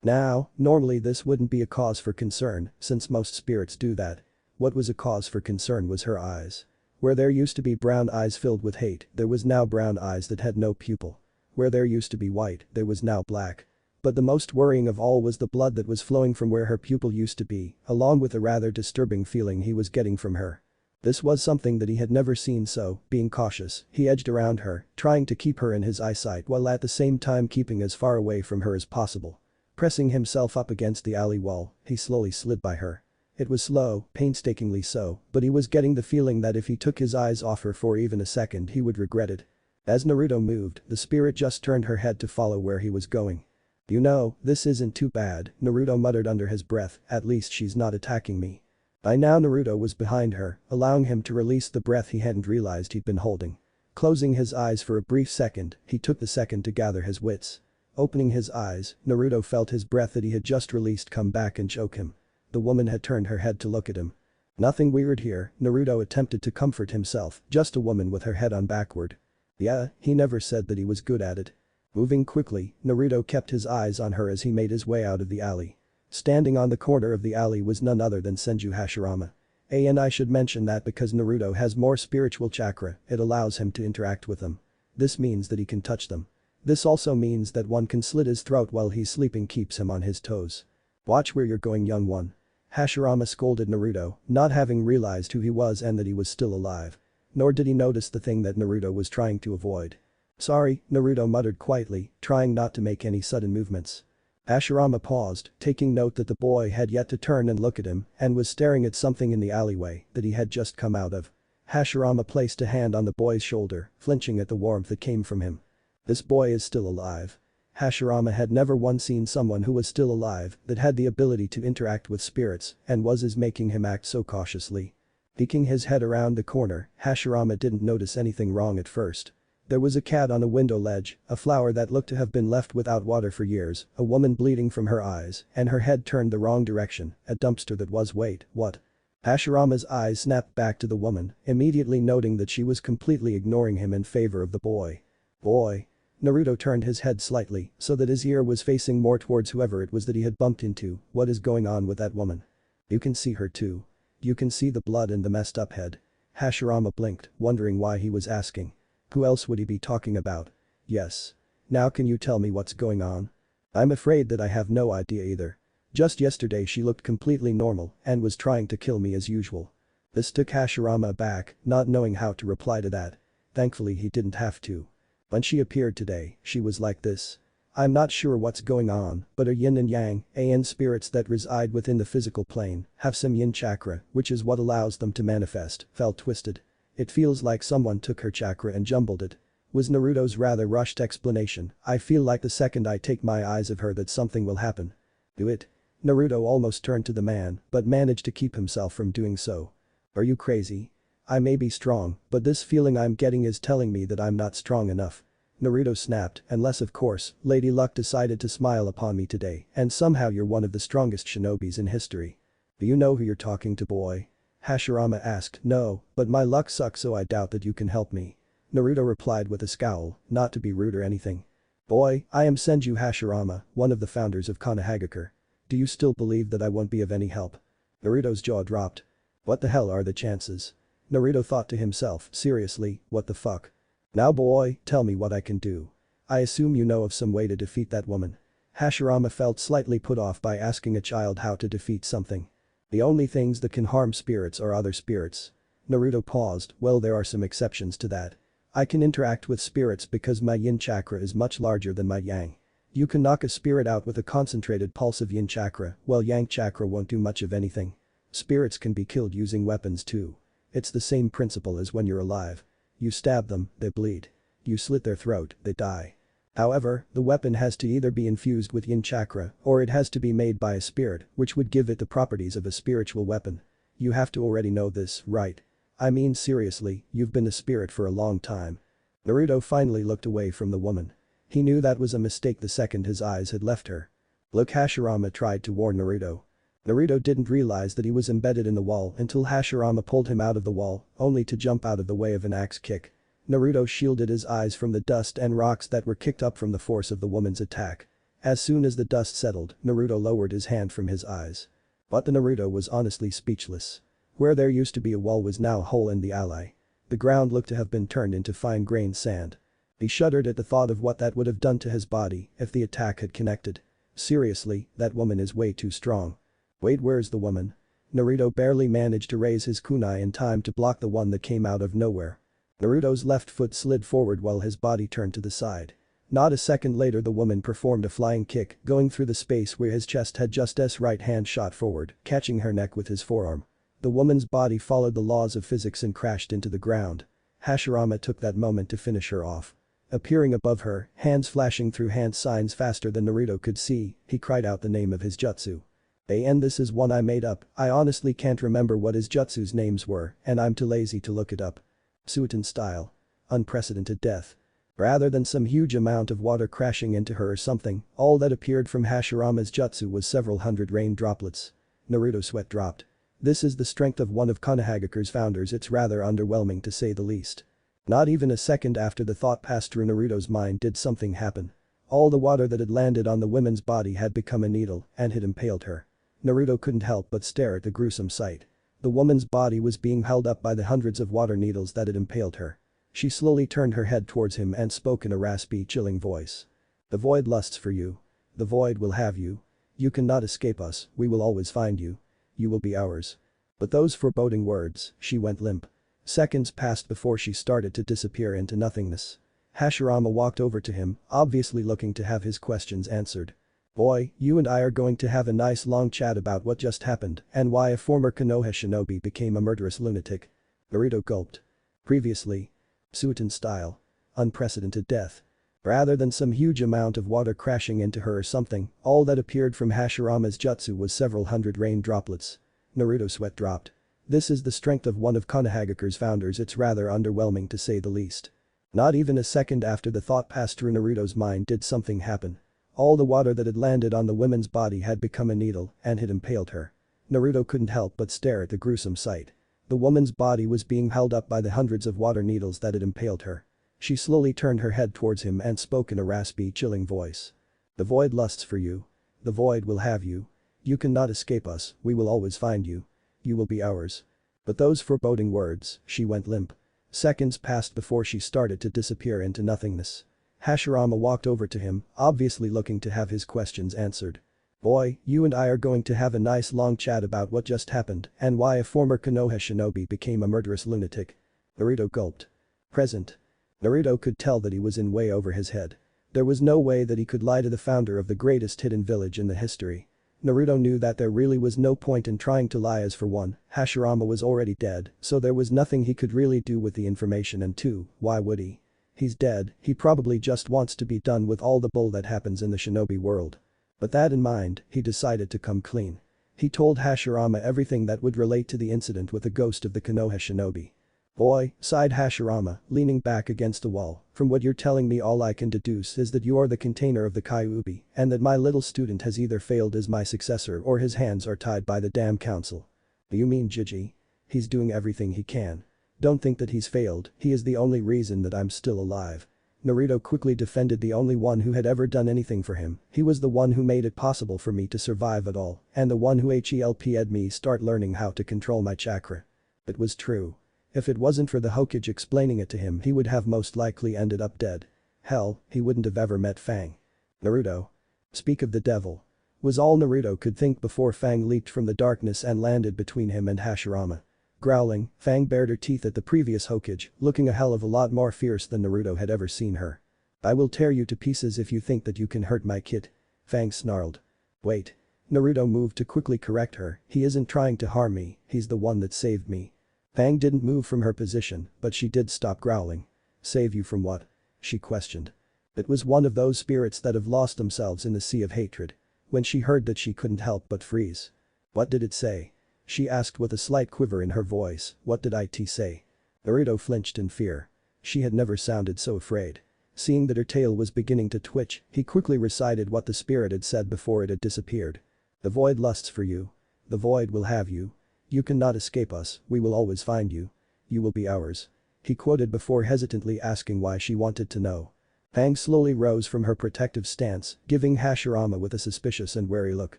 Now, normally this wouldn't be a cause for concern, since most spirits do that. What was a cause for concern was her eyes. Where there used to be brown eyes filled with hate, there was now brown eyes that had no pupil. Where there used to be white, there was now black. But the most worrying of all was the blood that was flowing from where her pupil used to be, along with a rather disturbing feeling he was getting from her. This was something that he had never seen, so, being cautious, he edged around her, trying to keep her in his eyesight while at the same time keeping as far away from her as possible. Pressing himself up against the alley wall, he slowly slid by her. It was slow, painstakingly so, but he was getting the feeling that if he took his eyes off her for even a second he would regret it. As Naruto moved, the spirit just turned her head to follow where he was going. "You know, this isn't too bad," Naruto muttered under his breath, "at least she's not attacking me." By now Naruto was behind her, allowing him to release the breath he hadn't realized he'd been holding. Closing his eyes for a brief second, he took the second to gather his wits. Opening his eyes, Naruto felt his breath that he had just released come back and choke him. The woman had turned her head to look at him. "Nothing weird here," Naruto attempted to comfort himself, "just a woman with her head on backward." Yeah, he never said that he was good at it. Moving quickly, Naruto kept his eyes on her as he made his way out of the alley. Standing on the corner of the alley was none other than Senju Hashirama. And I should mention that because Naruto has more spiritual chakra, it allows him to interact with them. This means that he can touch them. This also means that one can slit his throat while he's sleeping keeps him on his toes. "Watch where you're going, young one." Hashirama scolded Naruto, not having realized who he was and that he was still alive. Nor did he notice the thing that Naruto was trying to avoid. "Sorry," Naruto muttered quietly, trying not to make any sudden movements. Hashirama paused, taking note that the boy had yet to turn and look at him and was staring at something in the alleyway that he had just come out of. Hashirama placed a hand on the boy's shoulder, flinching at the warmth that came from him. "This boy is still alive." Hashirama had never once seen someone who was still alive that had the ability to interact with spirits and was making him act so cautiously. Peeking his head around the corner, Hashirama didn't notice anything wrong at first. There was a cat on a window ledge, a flower that looked to have been left without water for years, a woman bleeding from her eyes, and her head turned the wrong direction, a dumpster that was wait, what? Hashirama's eyes snapped back to the woman, immediately noting that she was completely ignoring him in favor of the boy. "Boy." Naruto turned his head slightly so that his ear was facing more towards whoever it was that he had bumped into. "What is going on with that woman?" "You can see her too. You can see the blood and the messed up head." Hashirama blinked, wondering why he was asking. Who else would he be talking about? "Yes. Now can you tell me what's going on?" "I'm afraid that I have no idea either. Just yesterday she looked completely normal and was trying to kill me as usual." This took Hashirama aback, not knowing how to reply to that. Thankfully he didn't have to. "When she appeared today, she was like this. I'm not sure what's going on, but her yin and yang spirits that reside within the physical plane have some yin chakra, which is what allows them to manifest, felt twisted. It feels like someone took her chakra and jumbled it." Was Naruto's rather rushed explanation. "I feel like the second I take my eyes of her that something will happen." "Do it?" Naruto almost turned to the man, but managed to keep himself from doing so. "Are you crazy? I may be strong, but this feeling I'm getting is telling me that I'm not strong enough." Naruto snapped, "Unless of course, Lady Luck decided to smile upon me today and somehow you're one of the strongest shinobis in history." "Do you know who you're talking to, boy?" Hashirama asked. "No, but my luck sucks so I doubt that you can help me." Naruto replied with a scowl, not to be rude or anything. "Boy, I am Senju Hashirama, one of the founders of Konohagakure. Do you still believe that I won't be of any help?" Naruto's jaw dropped. What the hell are the chances? Naruto thought to himself, seriously, what the fuck? "Now boy, tell me what I can do. I assume you know of some way to defeat that woman." Hashirama felt slightly put off by asking a child how to defeat something. "The only things that can harm spirits are other spirits." Naruto paused. "Well, there are some exceptions to that. I can interact with spirits because my yin chakra is much larger than my yang. You can knock a spirit out with a concentrated pulse of yin chakra, while yang chakra won't do much of anything. Spirits can be killed using weapons too. It's the same principle as when you're alive. You stab them, they bleed. You slit their throat, they die." However, the weapon has to either be infused with yin chakra or it has to be made by a spirit, which would give it the properties of a spiritual weapon. You have to already know this, right? I mean seriously, you've been a spirit for a long time. Naruto finally looked away from the woman. He knew that was a mistake the second his eyes had left her. Look, Hashirama tried to warn Naruto. Naruto didn't realize that he was embedded in the wall until Hashirama pulled him out of the wall, only to jump out of the way of an axe kick. Naruto shielded his eyes from the dust and rocks that were kicked up from the force of the woman's attack. As soon as the dust settled, Naruto lowered his hand from his eyes. But the Naruto was honestly speechless. Where there used to be a wall was now a hole in the alley. The ground looked to have been turned into fine-grained sand. He shuddered at the thought of what that would have done to his body if the attack had connected. Seriously, that woman is way too strong. Wait, where's the woman? Naruto barely managed to raise his kunai in time to block the one that came out of nowhere. Naruto's left foot slid forward while his body turned to the side. Not a second later the woman performed a flying kick, going through the space where his chest had just as right hand shot forward, catching her neck with his forearm. The woman's body followed the laws of physics and crashed into the ground. Hashirama took that moment to finish her off. Appearing above her, hands flashing through hand signs faster than Naruto could see, he cried out the name of his jutsu. And this is one I made up, I honestly can't remember what his jutsu's names were, and I'm too lazy to look it up. Suiton style. Unprecedented death. Rather than some huge amount of water crashing into her or something, all that appeared from Hashirama's jutsu was several hundred rain droplets. Naruto's sweat dropped. This is the strength of one of Konohagakure's founders, it's rather underwhelming to say the least. Not even a second after the thought passed through Naruto's mind did something happen. All the water that had landed on the woman's body had become a needle and had impaled her. Naruto couldn't help but stare at the gruesome sight. The woman's body was being held up by the hundreds of water needles that had impaled her. She slowly turned her head towards him and spoke in a raspy, chilling voice. The void lusts for you. The void will have you. You cannot escape us, we will always find you. You will be ours. But those foreboding words, she went limp. Seconds passed before she started to disappear into nothingness. Hashirama walked over to him, obviously looking to have his questions answered. Boy, you and I are going to have a nice long chat about what just happened and why a former Konoha shinobi became a murderous lunatic. Naruto gulped. Previously. Suiton style. Unprecedented death. Rather than some huge amount of water crashing into her or something, all that appeared from Hashirama's jutsu was several hundred rain droplets. Naruto's sweat dropped. This is the strength of one of Konohagakure's founders, it's rather underwhelming to say the least. Not even a second after the thought passed through Naruto's mind did something happen. All the water that had landed on the woman's body had become a needle and had impaled her. Naruto couldn't help but stare at the gruesome sight. The woman's body was being held up by the hundreds of water needles that had impaled her. She slowly turned her head towards him and spoke in a raspy, chilling voice. The void lusts for you. The void will have you. You cannot escape us, we will always find you. You will be ours. But those foreboding words, she went limp. Seconds passed before she started to disappear into nothingness. Hashirama walked over to him, obviously looking to have his questions answered. Boy, you and I are going to have a nice long chat about what just happened and why a former Konoha shinobi became a murderous lunatic. Naruto gulped. Present. Naruto could tell that he was in way over his head. There was no way that he could lie to the founder of the greatest hidden village in the history. Naruto knew that there really was no point in trying to lie, as for one, Hashirama was already dead, so there was nothing he could really do with the information, and two, why would he? He's dead, he probably just wants to be done with all the bull that happens in the shinobi world. But that in mind, he decided to come clean. He told Hashirama everything that would relate to the incident with the ghost of the Konoha shinobi. Boy, sighed Hashirama, leaning back against the wall, from what you're telling me all I can deduce is that you are the container of the Kyuubi and that my little student has either failed as my successor or his hands are tied by the damn council. You mean Jiji? He's doing everything he can. Don't think that he's failed, he is the only reason that I'm still alive. Naruto quickly defended the only one who had ever done anything for him, he was the one who made it possible for me to survive at all, and the one who helped me start learning how to control my chakra. It was true. If it wasn't for the Hokage explaining it to him, he would have most likely ended up dead. Hell, he wouldn't have ever met Fang. Naruto. Speak of the devil. Was all Naruto could think before Fang leaped from the darkness and landed between him and Hashirama. Growling, Fang bared her teeth at the previous Hokage, looking a hell of a lot more fierce than Naruto had ever seen her. I will tear you to pieces if you think that you can hurt my kid. Fang snarled. Wait. Naruto moved to quickly correct her, he isn't trying to harm me, he's the one that saved me. Fang didn't move from her position, but she did stop growling. Save you from what? She questioned. It was one of those spirits that have lost themselves in the sea of hatred. When she heard that, she couldn't help but freeze. What did it say? She asked with a slight quiver in her voice. What did it say? Naruto flinched in fear. She had never sounded so afraid. Seeing that her tail was beginning to twitch, he quickly recited what the spirit had said before it had disappeared. The void lusts for you. The void will have you. You cannot escape us, we will always find you. You will be ours. He quoted before hesitantly asking why she wanted to know. Fang slowly rose from her protective stance, giving Hashirama with a suspicious and wary look.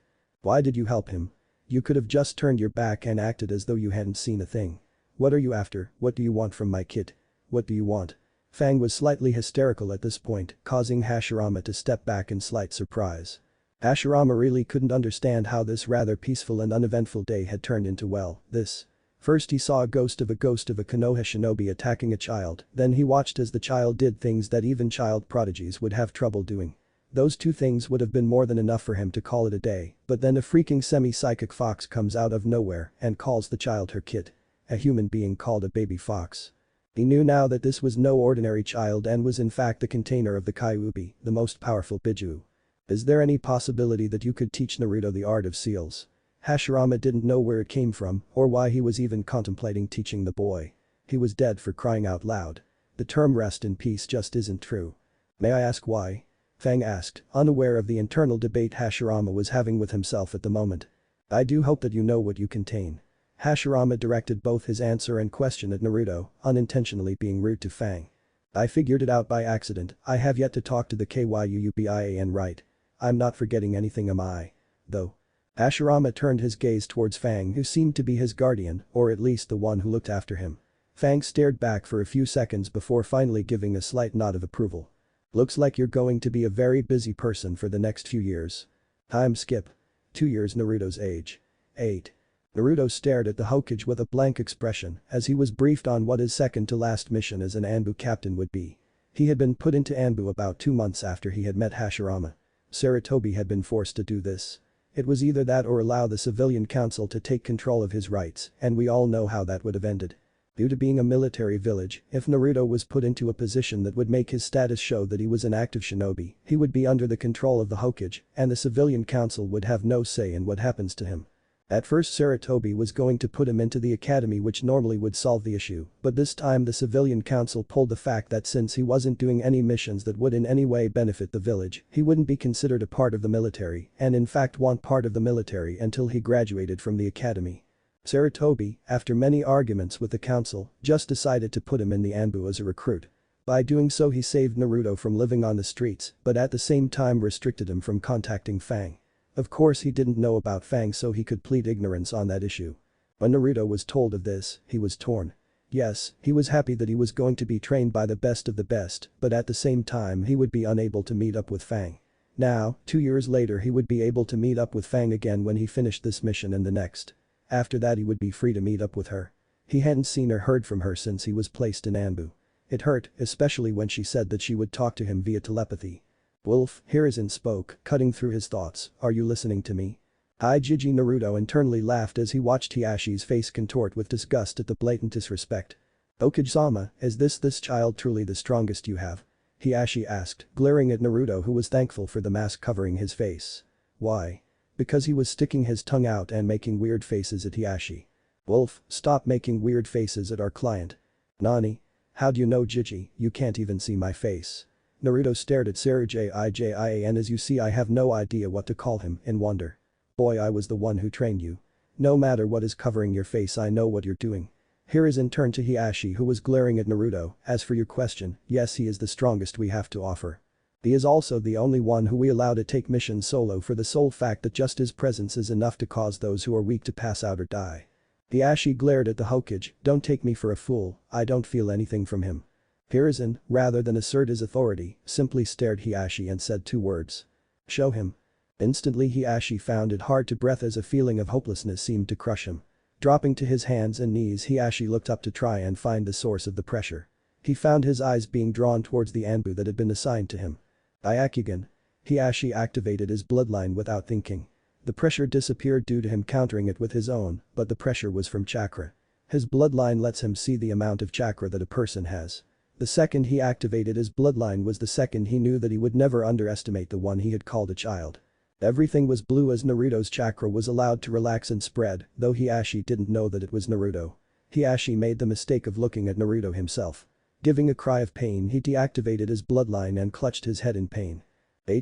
Why did you help him? You could have just turned your back and acted as though you hadn't seen a thing. What are you after? What do you want from my kid? What do you want? Fang was slightly hysterical at this point, causing Hashirama to step back in slight surprise. Hashirama really couldn't understand how this rather peaceful and uneventful day had turned into this. First he saw a ghost of a Konoha shinobi attacking a child, then he watched as the child did things that even child prodigies would have trouble doing. Those two things would have been more than enough for him to call it a day, but then a freaking semi-psychic fox comes out of nowhere and calls the child her kid. A human being called a baby fox. He knew now that this was no ordinary child and was in fact the container of the Kyuubi, the most powerful Biju. Is there any possibility that you could teach Naruto the art of seals? Hashirama didn't know where it came from or why he was even contemplating teaching the boy. He was dead, for crying out loud. The term rest in peace just isn't true. May I ask why? Fang asked, unaware of the internal debate Hashirama was having with himself at the moment. I do hope that you know what you contain. Hashirama directed both his answer and question at Naruto, unintentionally being rude to Fang. I figured it out by accident, I have yet to talk to the Kyuubian, right? I'm not forgetting anything, am I? Though. Hashirama turned his gaze towards Fang, who seemed to be his guardian, or at least the one who looked after him. Fang stared back for a few seconds before finally giving a slight nod of approval. Looks like you're going to be a very busy person for the next few years. Time skip. 2 years Naruto's age. 8. Naruto stared at the Hokage with a blank expression as he was briefed on what his second to last mission as an Anbu captain would be. He had been put into Anbu about 2 months after he had met Hashirama. Sarutobi had been forced to do this. It was either that or allow the civilian council to take control of his rights, and we all know how that would have ended. Due to being a military village, if Naruto was put into a position that would make his status show that he was an active shinobi, he would be under the control of the Hokage, and the civilian council would have no say in what happens to him. At first Sarutobi was going to put him into the academy, which normally would solve the issue, but this time the civilian council pulled the fact that since he wasn't doing any missions that would in any way benefit the village, he wouldn't be considered a part of the military and in fact want part of the military until he graduated from the academy. Sarutobi, after many arguments with the council, just decided to put him in the Anbu as a recruit. By doing so he saved Naruto from living on the streets, but at the same time restricted him from contacting Fang. Of course he didn't know about Fang, so he could plead ignorance on that issue. When Naruto was told of this, he was torn. Yes, he was happy that he was going to be trained by the best of the best, but at the same time he would be unable to meet up with Fang. Now, 2 years later he would be able to meet up with Fang again when he finished this mission and the next. After that he would be free to meet up with her. He hadn't seen or heard from her since he was placed in Anbu. It hurt, especially when she said that she would talk to him via telepathy. Wolf, Hiruzen spoke, cutting through his thoughts, are you listening to me? Jiji. Naruto internally laughed as he watched Hiyashi's face contort with disgust at the blatant disrespect. Hokage-sama, is this child truly the strongest you have? Hiyashi asked, glaring at Naruto, who was thankful for the mask covering his face. Why? Because he was sticking his tongue out and making weird faces at Hiyashi. Wolf, stop making weird faces at our client. Nani? How do you know, Jiji? You can't even see my face. Naruto stared at Sarutobi, and as you see I have no idea what to call him, in wonder. Boy, I was the one who trained you. No matter what is covering your face, I know what you're doing. Hiruzen turned to Hiyashi, who was glaring at Naruto. As for your question, yes, he is the strongest we have to offer. He is also the only one who we allow to take missions solo for the sole fact that just his presence is enough to cause those who are weak to pass out or die. Hiyashi glared at the Hokage, don't take me for a fool, I don't feel anything from him. Hiruzen, rather than assert his authority, simply stared Hiyashi and said 2 words. Show him. Instantly Hiyashi found it hard to breathe as a feeling of hopelessness seemed to crush him. Dropping to his hands and knees, Hiyashi looked up to try and find the source of the pressure. He found his eyes being drawn towards the Anbu that had been assigned to him. Byakugan. Hiyashi activated his bloodline without thinking. The pressure disappeared due to him countering it with his own, but the pressure was from chakra. His bloodline lets him see the amount of chakra that a person has. The second he activated his bloodline was the second he knew that he would never underestimate the one he had called a child. Everything was blue as Naruto's chakra was allowed to relax and spread, though Hiashi didn't know that it was Naruto. Hiashi made the mistake of looking at Naruto himself. Giving a cry of pain, he deactivated his bloodline and clutched his head in pain.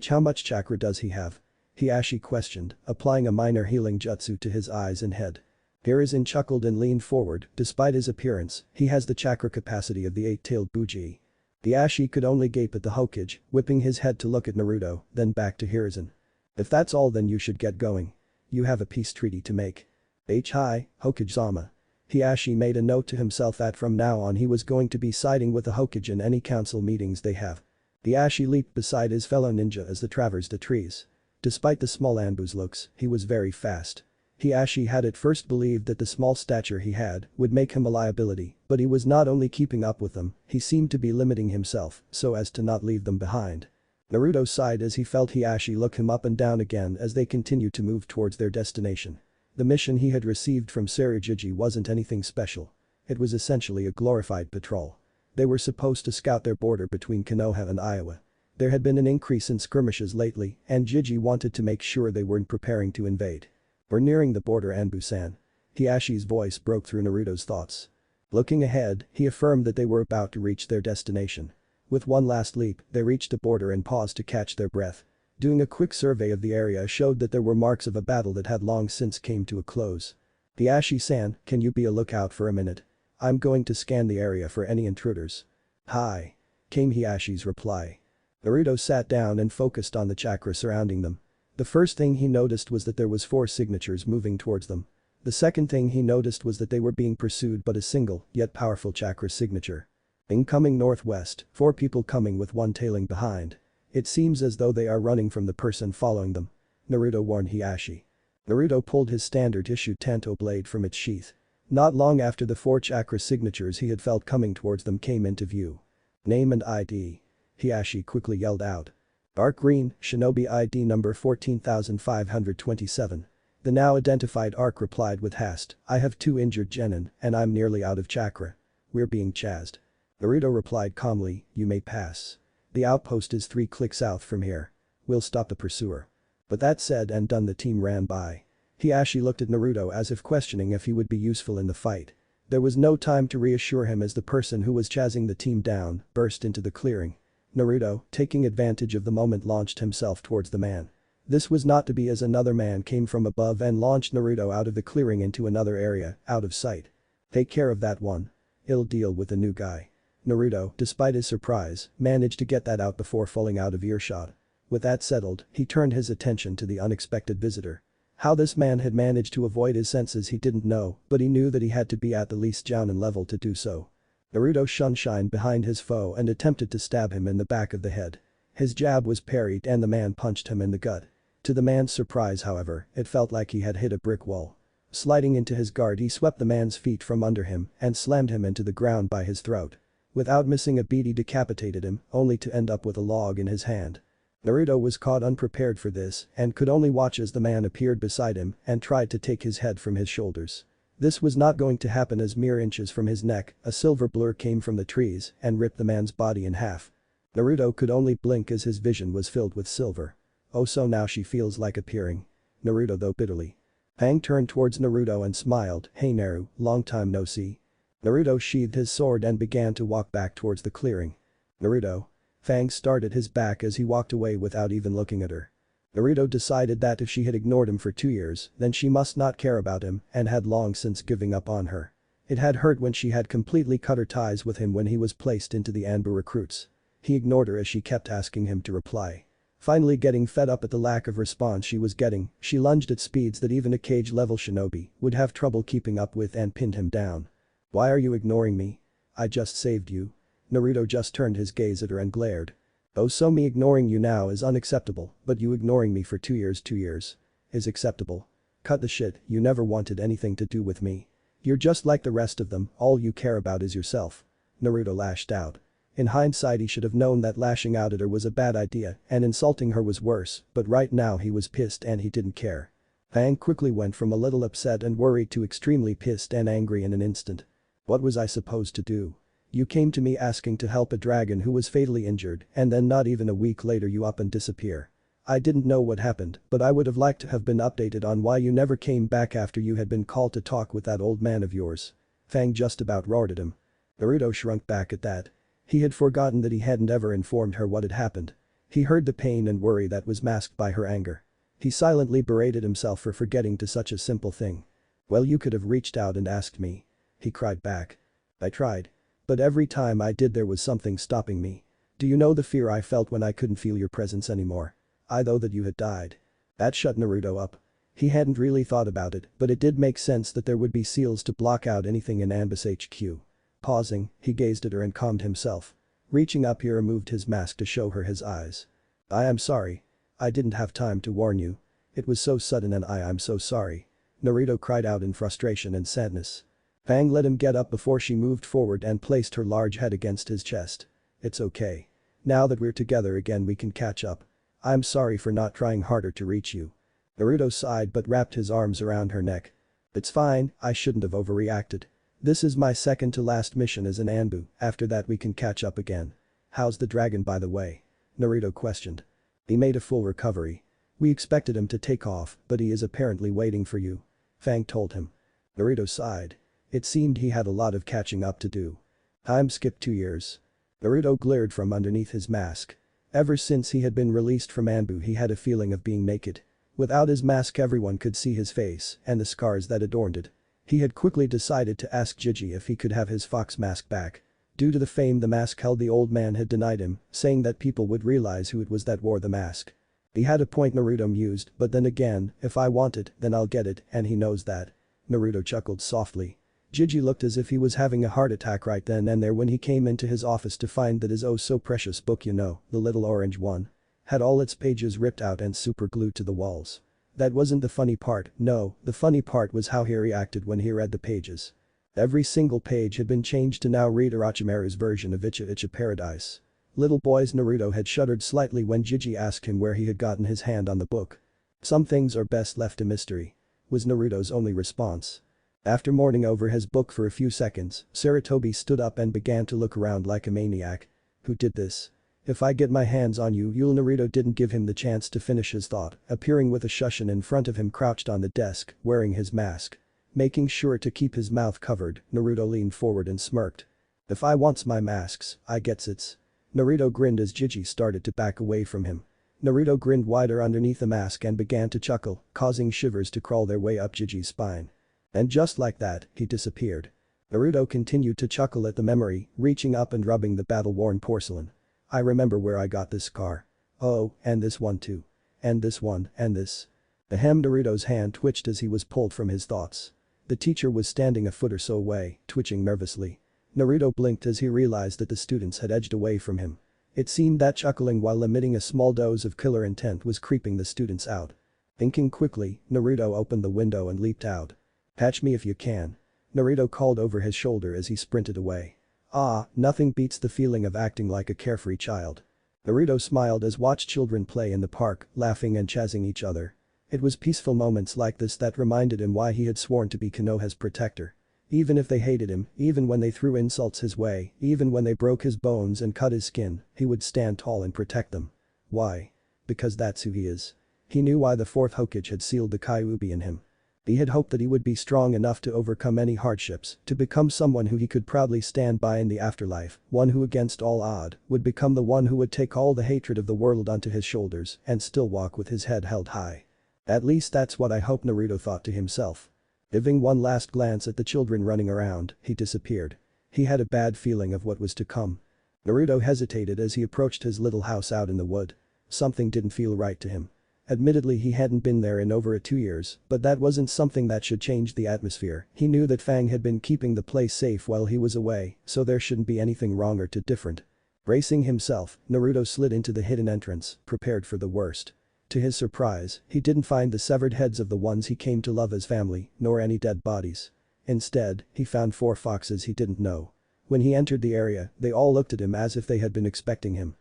How much chakra does he have? Hiashi questioned, applying a minor healing jutsu to his eyes and head. Hiruzen chuckled and leaned forward. Despite his appearance, he has the chakra capacity of the eight-tailed Buji. Hiashi could only gape at the Hokage, whipping his head to look at Naruto, then back to Hiruzen. If that's all, then you should get going. You have a peace treaty to make. Hi, Hokage-sama. Hiashi made a note to himself that from now on he was going to be siding with the Hokage in any council meetings they have. Hiashi leaped beside his fellow ninja as they traversed the trees. Despite the small Anbu's looks, he was very fast. Hiashi had at first believed that the small stature he had would make him a liability, but he was not only keeping up with them, he seemed to be limiting himself so as to not leave them behind. Naruto sighed as he felt Hiashi look him up and down again as they continued to move towards their destination. The mission he had received from Sarujuji wasn't anything special. It was essentially a glorified patrol. They were supposed to scout their border between Konoha and Iowa. There had been an increase in skirmishes lately, and Jiji wanted to make sure they weren't preparing to invade. We're nearing the border, Anbu-san. Hiashi's voice broke through Naruto's thoughts. Looking ahead, he affirmed that they were about to reach their destination. With one last leap, they reached the border and paused to catch their breath. Doing a quick survey of the area showed that there were marks of a battle that had long since came to a close. Hiashi-san, can you be a lookout for a minute? I'm going to scan the area for any intruders. Hi. Came Hiashi's reply. Naruto sat down and focused on the chakra surrounding them. The first thing he noticed was that there was 4 signatures moving towards them. The second thing he noticed was that they were being pursued but a single, yet powerful chakra signature. Incoming northwest, 4 people coming with 1 tailing behind. It seems as though they are running from the person following them. Naruto warned Hiashi. Naruto pulled his standard issue Tanto blade from its sheath. Not long after the 4 chakra signatures he had felt coming towards them came into view. Name and ID. Hiashi quickly yelled out. Dark green, Shinobi ID number 14527. The now identified Arc replied with haste, I have 2 injured genin, and I'm nearly out of chakra. We're being chased. Naruto replied calmly, you may pass. The outpost is 3 clicks south from here. We'll stop the pursuer. But that said and done, the team ran by. Hiashi looked at Naruto as if questioning if he would be useful in the fight. There was no time to reassure him as the person who was chasing the team down burst into the clearing. Naruto, taking advantage of the moment, launched himself towards the man. This was not to be as another man came from above and launched Naruto out of the clearing into another area, out of sight. Take care of that one. He'll deal with the new guy. Naruto, despite his surprise, managed to get that out before falling out of earshot. With that settled, he turned his attention to the unexpected visitor. How this man had managed to avoid his senses he didn't know, but he knew that he had to be at the least Jounin level to do so. Naruto shunshined behind his foe and attempted to stab him in the back of the head. His jab was parried and the man punched him in the gut. To the man's surprise, however, it felt like he had hit a brick wall. Sliding into his guard, he swept the man's feet from under him and slammed him into the ground by his throat. Without missing a beat, he decapitated him, only to end up with a log in his hand. Naruto was caught unprepared for this and could only watch as the man appeared beside him and tried to take his head from his shoulders. This was not going to happen as mere inches from his neck, a silver blur came from the trees and ripped the man's body in half. Naruto could only blink as his vision was filled with silver. Oh, so now she feels like appearing. Naruto though bitterly. Fang turned towards Naruto and smiled, hey Naru, long time no see. Naruto sheathed his sword and began to walk back towards the clearing. Naruto. Fang started his back as he walked away without even looking at her. Naruto decided that if she had ignored him for 2 years, then she must not care about him and had long since given up on her. It had hurt when she had completely cut her ties with him when he was placed into the Anbu recruits. He ignored her as she kept asking him to reply. Finally getting fed up at the lack of response she was getting, she lunged at speeds that even a cage-level shinobi would have trouble keeping up with and pinned him down. Why are you ignoring me? I just saved you. Naruto just turned his gaze at her and glared. Oh, so me ignoring you now is unacceptable, but you ignoring me for 2 years is acceptable. Cut the shit, you never wanted anything to do with me. You're just like the rest of them, all you care about is yourself. Naruto lashed out. In hindsight he should have known that lashing out at her was a bad idea and insulting her was worse, but right now he was pissed and he didn't care. Fang quickly went from a little upset and worried to extremely pissed and angry in an instant. What was I supposed to do? You came to me asking to help a dragon who was fatally injured and then not even a week later you up and disappear. I didn't know what happened, but I would have liked to have been updated on why you never came back after you had been called to talk with that old man of yours." Fang just about roared at him. Naruto shrunk back at that. He had forgotten that he hadn't ever informed her what had happened. He heard the pain and worry that was masked by her anger. He silently berated himself for forgetting to such a simple thing. "Well, you could have reached out and asked me," he cried back. "I tried. But every time I did there was something stopping me. Do you know the fear I felt when I couldn't feel your presence anymore? I thought that you had died." That shut Naruto up. He hadn't really thought about it, but it did make sense that there would be seals to block out anything in Anbu's HQ. Pausing, he gazed at her and calmed himself. Reaching up, he removed his mask to show her his eyes. "I am sorry. I didn't have time to warn you. It was so sudden and I'm so sorry." Naruto cried out in frustration and sadness. Fang let him get up before she moved forward and placed her large head against his chest. "It's okay. Now that we're together again we can catch up. I'm sorry for not trying harder to reach you." Naruto sighed but wrapped his arms around her neck. "It's fine, I shouldn't have overreacted. This is my second to last mission as an Anbu, after that we can catch up again." "How's the dragon by the way?" Naruto questioned. "He made a full recovery. We expected him to take off, but he is apparently waiting for you," Fang told him. Naruto sighed. It seemed he had a lot of catching up to do. Time skipped 2 years. Naruto glared from underneath his mask. Ever since he had been released from Anbu he had a feeling of being naked. Without his mask everyone could see his face and the scars that adorned it. He had quickly decided to ask Gigi if he could have his fox mask back. Due to the fame the mask held, the old man had denied him, saying that people would realize who it was that wore the mask. He had a point, Naruto mused, but then again, if I want it, then I'll get it, and he knows that. Naruto chuckled softly. Gigi looked as if he was having a heart attack right then and there when he came into his office to find that his oh so precious book, you know, the little orange one, had all its pages ripped out and super glued to the walls. That wasn't the funny part, no, the funny part was how he reacted when he read the pages. Every single page had been changed to now read Orochimaru's version of Icha Icha Paradise. Little boys, Naruto had shuddered slightly when Gigi asked him where he had gotten his hand on the book. "Some things are best left a mystery," was Naruto's only response. After mourning over his book for a few seconds, Sarutobi stood up and began to look around like a maniac. "Who did this? If I get my hands on you, you'll..." Naruto didn't give him the chance to finish his thought, appearing with a Shushin in front of him crouched on the desk, wearing his mask. Making sure to keep his mouth covered, Naruto leaned forward and smirked. "If I wants my masks, I gets it." Naruto grinned as Gigi started to back away from him. Naruto grinned wider underneath the mask and began to chuckle, causing shivers to crawl their way up Gigi's spine. And just like that, he disappeared. Naruto continued to chuckle at the memory, reaching up and rubbing the battle-worn porcelain. "I remember where I got this scar. Oh, and this one too. And this one, and this." Ahem, Naruto's hand twitched as he was pulled from his thoughts. The teacher was standing a foot or so away, twitching nervously. Naruto blinked as he realized that the students had edged away from him. It seemed that chuckling while emitting a small dose of killer intent was creeping the students out. Thinking quickly, Naruto opened the window and leaped out. "Catch me if you can," Naruto called over his shoulder as he sprinted away. Ah, nothing beats the feeling of acting like a carefree child. Naruto smiled as watched children play in the park, laughing and chazzing each other. It was peaceful moments like this that reminded him why he had sworn to be Konoha's protector. Even if they hated him, even when they threw insults his way, even when they broke his bones and cut his skin, he would stand tall and protect them. Why? Because that's who he is. He knew why the fourth Hokage had sealed the Kyuubi in him. He had hoped that he would be strong enough to overcome any hardships, to become someone who he could proudly stand by in the afterlife, one who against all odds would become the one who would take all the hatred of the world onto his shoulders and still walk with his head held high. At least that's what I hope, Naruto thought to himself. Giving one last glance at the children running around, he disappeared. He had a bad feeling of what was to come. Naruto hesitated as he approached his little house out in the wood. Something didn't feel right to him. Admittedly, he hadn't been there in over 2 years, but that wasn't something that should change the atmosphere. He knew that Fang had been keeping the place safe while he was away, so there shouldn't be anything wrong or too different. Bracing himself, Naruto slid into the hidden entrance, prepared for the worst. To his surprise, he didn't find the severed heads of the ones he came to love as family, nor any dead bodies. Instead, he found 4 foxes he didn't know. When he entered the area, they all looked at him as if they had been expecting him.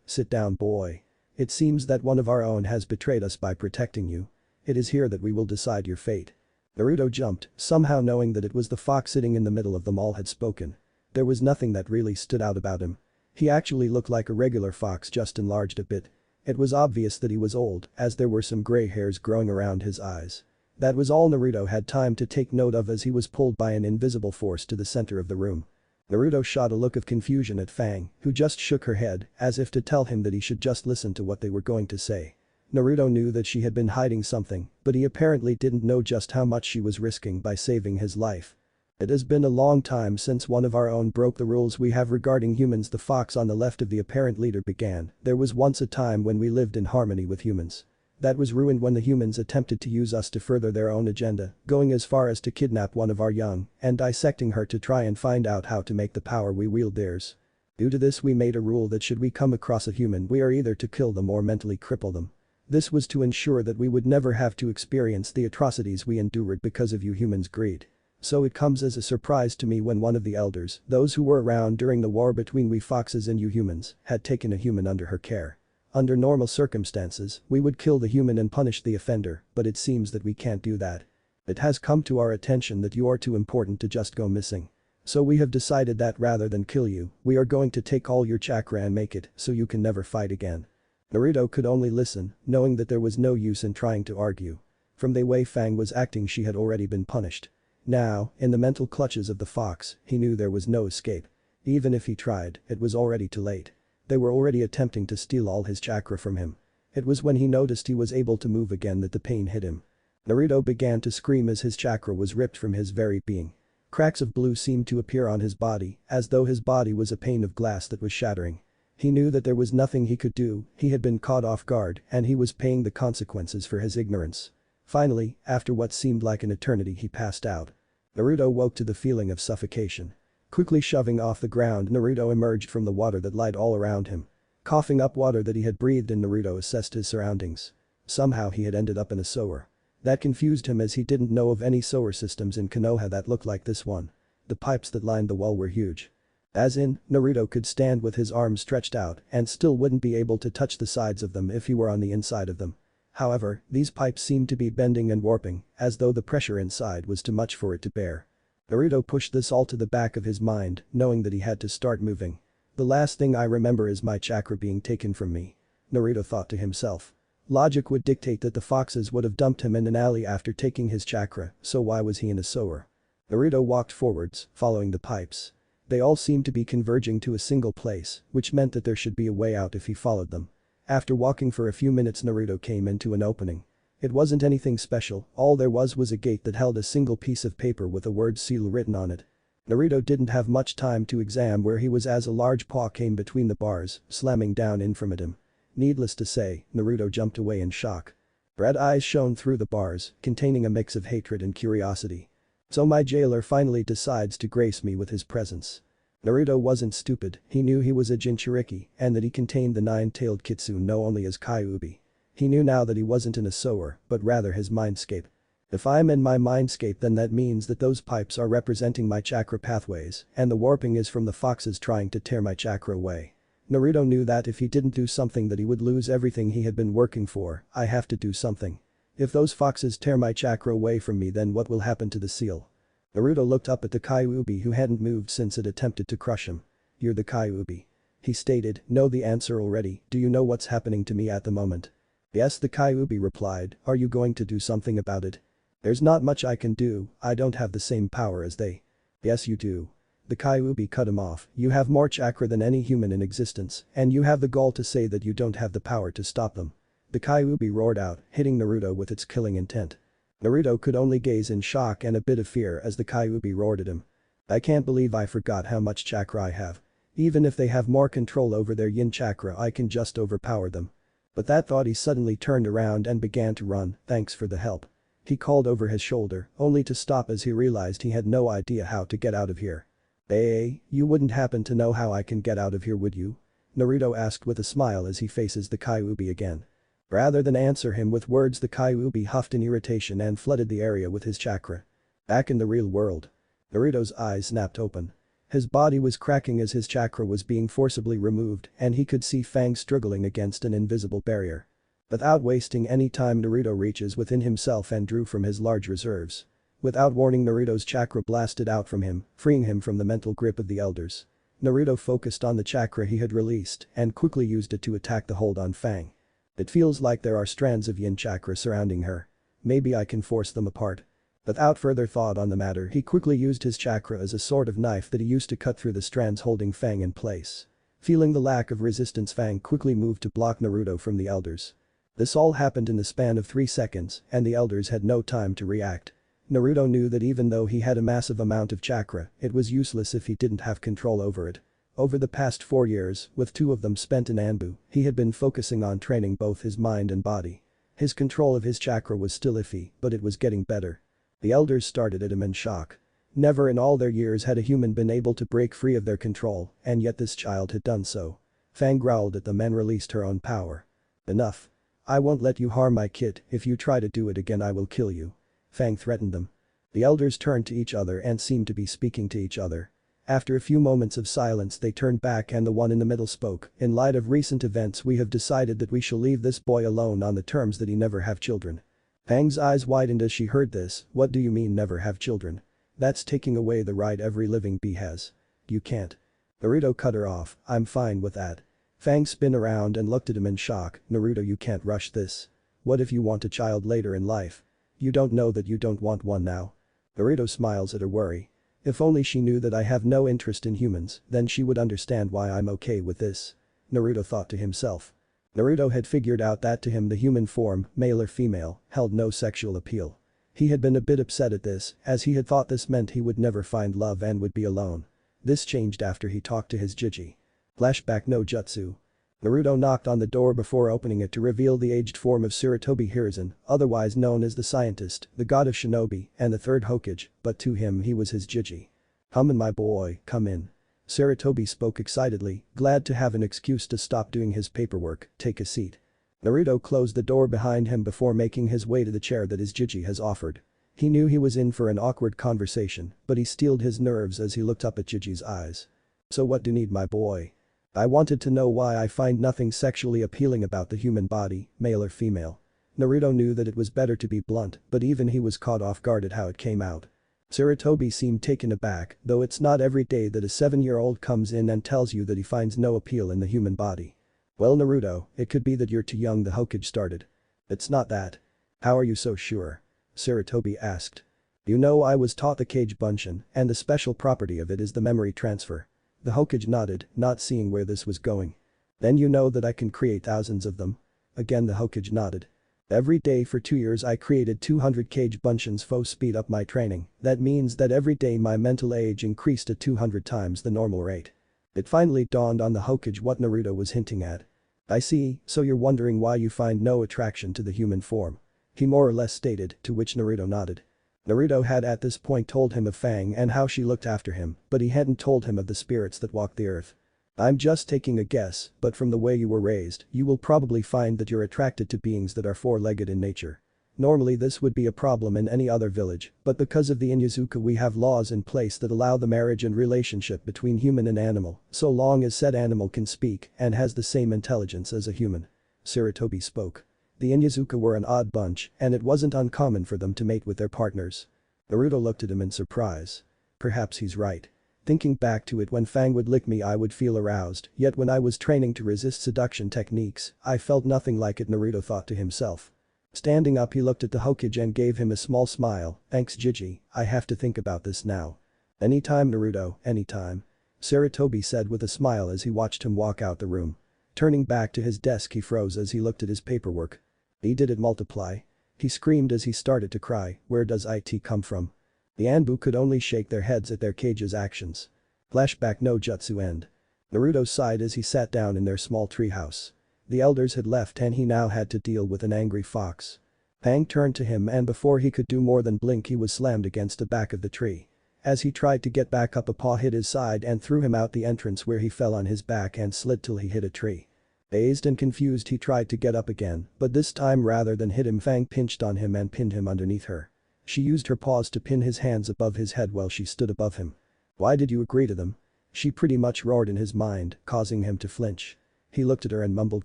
Sit down, boy. It seems that one of our own has betrayed us by protecting you. It is here that we will decide your fate." Naruto jumped, somehow knowing that it was the fox sitting in the middle of them all had spoken. There was nothing that really stood out about him. He actually looked like a regular fox, just enlarged a bit. It was obvious that he was old, as there were some gray hairs growing around his eyes. That was all Naruto had time to take note of as he was pulled by an invisible force to the center of the room. Naruto shot a look of confusion at Fang, who just shook her head, as if to tell him that he should just listen to what they were going to say. Naruto knew that she had been hiding something, but he apparently didn't know just how much she was risking by saving his life. It has been a long time since one of our own broke the rules we have regarding humans. The fox on the left of the apparent leader began. There was once a time when we lived in harmony with humans. That was ruined when the humans attempted to use us to further their own agenda, going as far as to kidnap one of our young and dissecting her to try and find out how to make the power we wield theirs. Due to this, we made a rule that should we come across a human, we are either to kill them or mentally cripple them. This was to ensure that we would never have to experience the atrocities we endured because of you humans' greed. So it comes as a surprise to me when one of the elders, those who were around during the war between we foxes and you humans, had taken a human under her care. Under normal circumstances, we would kill the human and punish the offender, but it seems that we can't do that. It has come to our attention that you are too important to just go missing. So we have decided that rather than kill you, we are going to take all your chakra and make it so you can never fight again. Naruto could only listen, knowing that there was no use in trying to argue. From the way Fang was acting, she had already been punished. Now, in the mental clutches of the fox, he knew there was no escape. Even if he tried, it was already too late. They were already attempting to steal all his chakra from him. It was when he noticed he was able to move again that the pain hit him. Naruto began to scream as his chakra was ripped from his very being. Cracks of blue seemed to appear on his body, as though his body was a pane of glass that was shattering. He knew that there was nothing he could do, he had been caught off guard and he was paying the consequences for his ignorance. Finally, after what seemed like an eternity, he passed out. Naruto woke to the feeling of suffocation. Quickly shoving off the ground, Naruto emerged from the water that lied all around him. Coughing up water that he had breathed in, Naruto assessed his surroundings. Somehow he had ended up in a sewer. That confused him as he didn't know of any sewer systems in Konoha that looked like this one. The pipes that lined the wall were huge. As in, Naruto could stand with his arms stretched out and still wouldn't be able to touch the sides of them if he were on the inside of them. However, these pipes seemed to be bending and warping, as though the pressure inside was too much for it to bear. Naruto pushed this all to the back of his mind, knowing that he had to start moving. The last thing I remember is my chakra being taken from me. Naruto thought to himself. Logic would dictate that the foxes would have dumped him in an alley after taking his chakra, so why was he in a sewer? Naruto walked forwards, following the pipes. They all seemed to be converging to a single place, which meant that there should be a way out if he followed them. After walking for a few minutes, Naruto came into an opening. It wasn't anything special, all there was a gate that held a single piece of paper with a word seal written on it. Naruto didn't have much time to examine where he was as a large paw came between the bars, slamming down in front of him. Needless to say, Naruto jumped away in shock. Red eyes shone through the bars, containing a mix of hatred and curiosity. So my jailer finally decides to grace me with his presence. Naruto wasn't stupid, he knew he was a Jinchuriki and that he contained the nine-tailed kitsune known only as Kyuubi. He knew now that he wasn't in a sewer, but rather his mindscape. If I'm in my mindscape, then that means that those pipes are representing my chakra pathways and the warping is from the foxes trying to tear my chakra away. Naruto knew that if he didn't do something that he would lose everything he had been working for. I have to do something. If those foxes tear my chakra away from me, then what will happen to the seal? Naruto looked up at the Kyuubi who hadn't moved since it attempted to crush him. You're the Kyuubi. He stated, know the answer already, do you know what's happening to me at the moment? Yes, the Kyuubi replied, are you going to do something about it? There's not much I can do, I don't have the same power as they. Yes you do. The Kyuubi cut him off, you have more chakra than any human in existence, and you have the gall to say that you don't have the power to stop them. The Kyuubi roared out, hitting Naruto with its killing intent. Naruto could only gaze in shock and a bit of fear as the Kyuubi roared at him. I can't believe I forgot how much chakra I have. Even if they have more control over their yin chakra, I can just overpower them. But that thought, he suddenly turned around and began to run, thanks for the help. He called over his shoulder, only to stop as he realized he had no idea how to get out of here. Hey, you wouldn't happen to know how I can get out of here, would you? Naruto asked with a smile as he faces the Kyuubi again. Rather than answer him with words, the Kyuubi huffed in irritation and flooded the area with his chakra. Back in the real world. Naruto's eyes snapped open. His body was cracking as his chakra was being forcibly removed and he could see Fang struggling against an invisible barrier. Without wasting any time, Naruto reaches within himself and drew from his large reserves. Without warning, Naruto's chakra blasted out from him, freeing him from the mental grip of the elders. Naruto focused on the chakra he had released and quickly used it to attack the hold on Fang. It feels like there are strands of yin chakra surrounding her. Maybe I can force them apart. Without further thought on the matter, he quickly used his chakra as a sort of knife that he used to cut through the strands holding Fang in place. Feeling the lack of resistance, Fang quickly moved to block Naruto from the elders. This all happened in the span of 3 seconds and the elders had no time to react. Naruto knew that even though he had a massive amount of chakra, it was useless if he didn't have control over it. Over the past 4 years, with 2 of them spent in Anbu, he had been focusing on training both his mind and body. His control of his chakra was still iffy, but it was getting better. The elders started at him in shock. Never in all their years had a human been able to break free of their control, and yet this child had done so. Fang growled at them and released her own power. Enough. I won't let you harm my kid, if you try to do it again I will kill you. Fang threatened them. The elders turned to each other and seemed to be speaking to each other. After a few moments of silence they turned back and the one in the middle spoke. In light of recent events we have decided that we shall leave this boy alone on the terms that he never have children. Fang's eyes widened as she heard this. What do you mean never have children? That's taking away the right every living bee has. You can't. Naruto cut her off. I'm fine with that. Fang spun around and looked at him in shock. Naruto, you can't rush this. What if you want a child later in life? You don't know that you don't want one now. Naruto smiles at her worry. If only she knew that I have no interest in humans, then she would understand why I'm okay with this. Naruto thought to himself. Naruto had figured out that to him the human form, male or female, held no sexual appeal. He had been a bit upset at this, as he had thought this meant he would never find love and would be alone. This changed after he talked to his Jiji. Flashback no jutsu. Naruto knocked on the door before opening it to reveal the aged form of Sarutobi Hiruzen, otherwise known as the scientist, the god of shinobi, and the third Hokage, but to him he was his Jiji. Come in my boy, come in. Sarutobi spoke excitedly, glad to have an excuse to stop doing his paperwork. Take a seat. Naruto closed the door behind him before making his way to the chair that his Jiji has offered. He knew he was in for an awkward conversation, but he steeled his nerves as he looked up at Jiji's eyes. So what do you need, my boy? I wanted to know why I find nothing sexually appealing about the human body, male or female. Naruto knew that it was better to be blunt, but even he was caught off guard at how it came out. Sarutobi seemed taken aback, though it's not every day that a 7-year-old comes in and tells you that he finds no appeal in the human body. Well Naruto, it could be that you're too young, the Hokage started. It's not that. How are you so sure? Sarutobi asked. You know, I was taught the Kage Bunshin, and the special property of it is the memory transfer. The Hokage nodded, not seeing where this was going. Then you know that I can create thousands of them? Again the Hokage nodded. Every day for 2 years I created 200 Kage Bunshins for speed up my training. That means that every day my mental age increased to 200 times the normal rate. It finally dawned on the Hokage what Naruto was hinting at. I see, so you're wondering why you find no attraction to the human form. He more or less stated, to which Naruto nodded. Naruto had at this point told him of Fang and how she looked after him, but he hadn't told him of the spirits that walk the earth. I'm just taking a guess, but from the way you were raised, you will probably find that you're attracted to beings that are 4-legged in nature. Normally this would be a problem in any other village, but because of the Inyazuka we have laws in place that allow the marriage and relationship between human and animal, so long as said animal can speak and has the same intelligence as a human. Sarutobi spoke. The Inyazuka were an odd bunch, and it wasn't uncommon for them to mate with their partners. Naruto looked at him in surprise. Perhaps he's right. Thinking back to it, when Fang would lick me I would feel aroused, yet when I was training to resist seduction techniques, I felt nothing like it, Naruto thought to himself. Standing up he looked at the Hokage and gave him a small smile. Thanks Jiji, I have to think about this now. Anytime Naruto, anytime. Sarutobi said with a smile as he watched him walk out the room. Turning back to his desk he froze as he looked at his paperwork. He did it multiply. He screamed as he started to cry, where does it come from? The Anbu could only shake their heads at their Kage's actions. Flashback no jutsu end. Naruto sighed as he sat down in their small treehouse. The elders had left and he now had to deal with an angry fox. Fang turned to him and before he could do more than blink he was slammed against the back of the tree. As he tried to get back up a paw hit his side and threw him out the entrance where he fell on his back and slid till he hit a tree. Dazed and confused he tried to get up again, but this time rather than hit him Fang pinched on him and pinned him underneath her. She used her paws to pin his hands above his head while she stood above him. Why did you agree to them? She pretty much roared in his mind, causing him to flinch. He looked at her and mumbled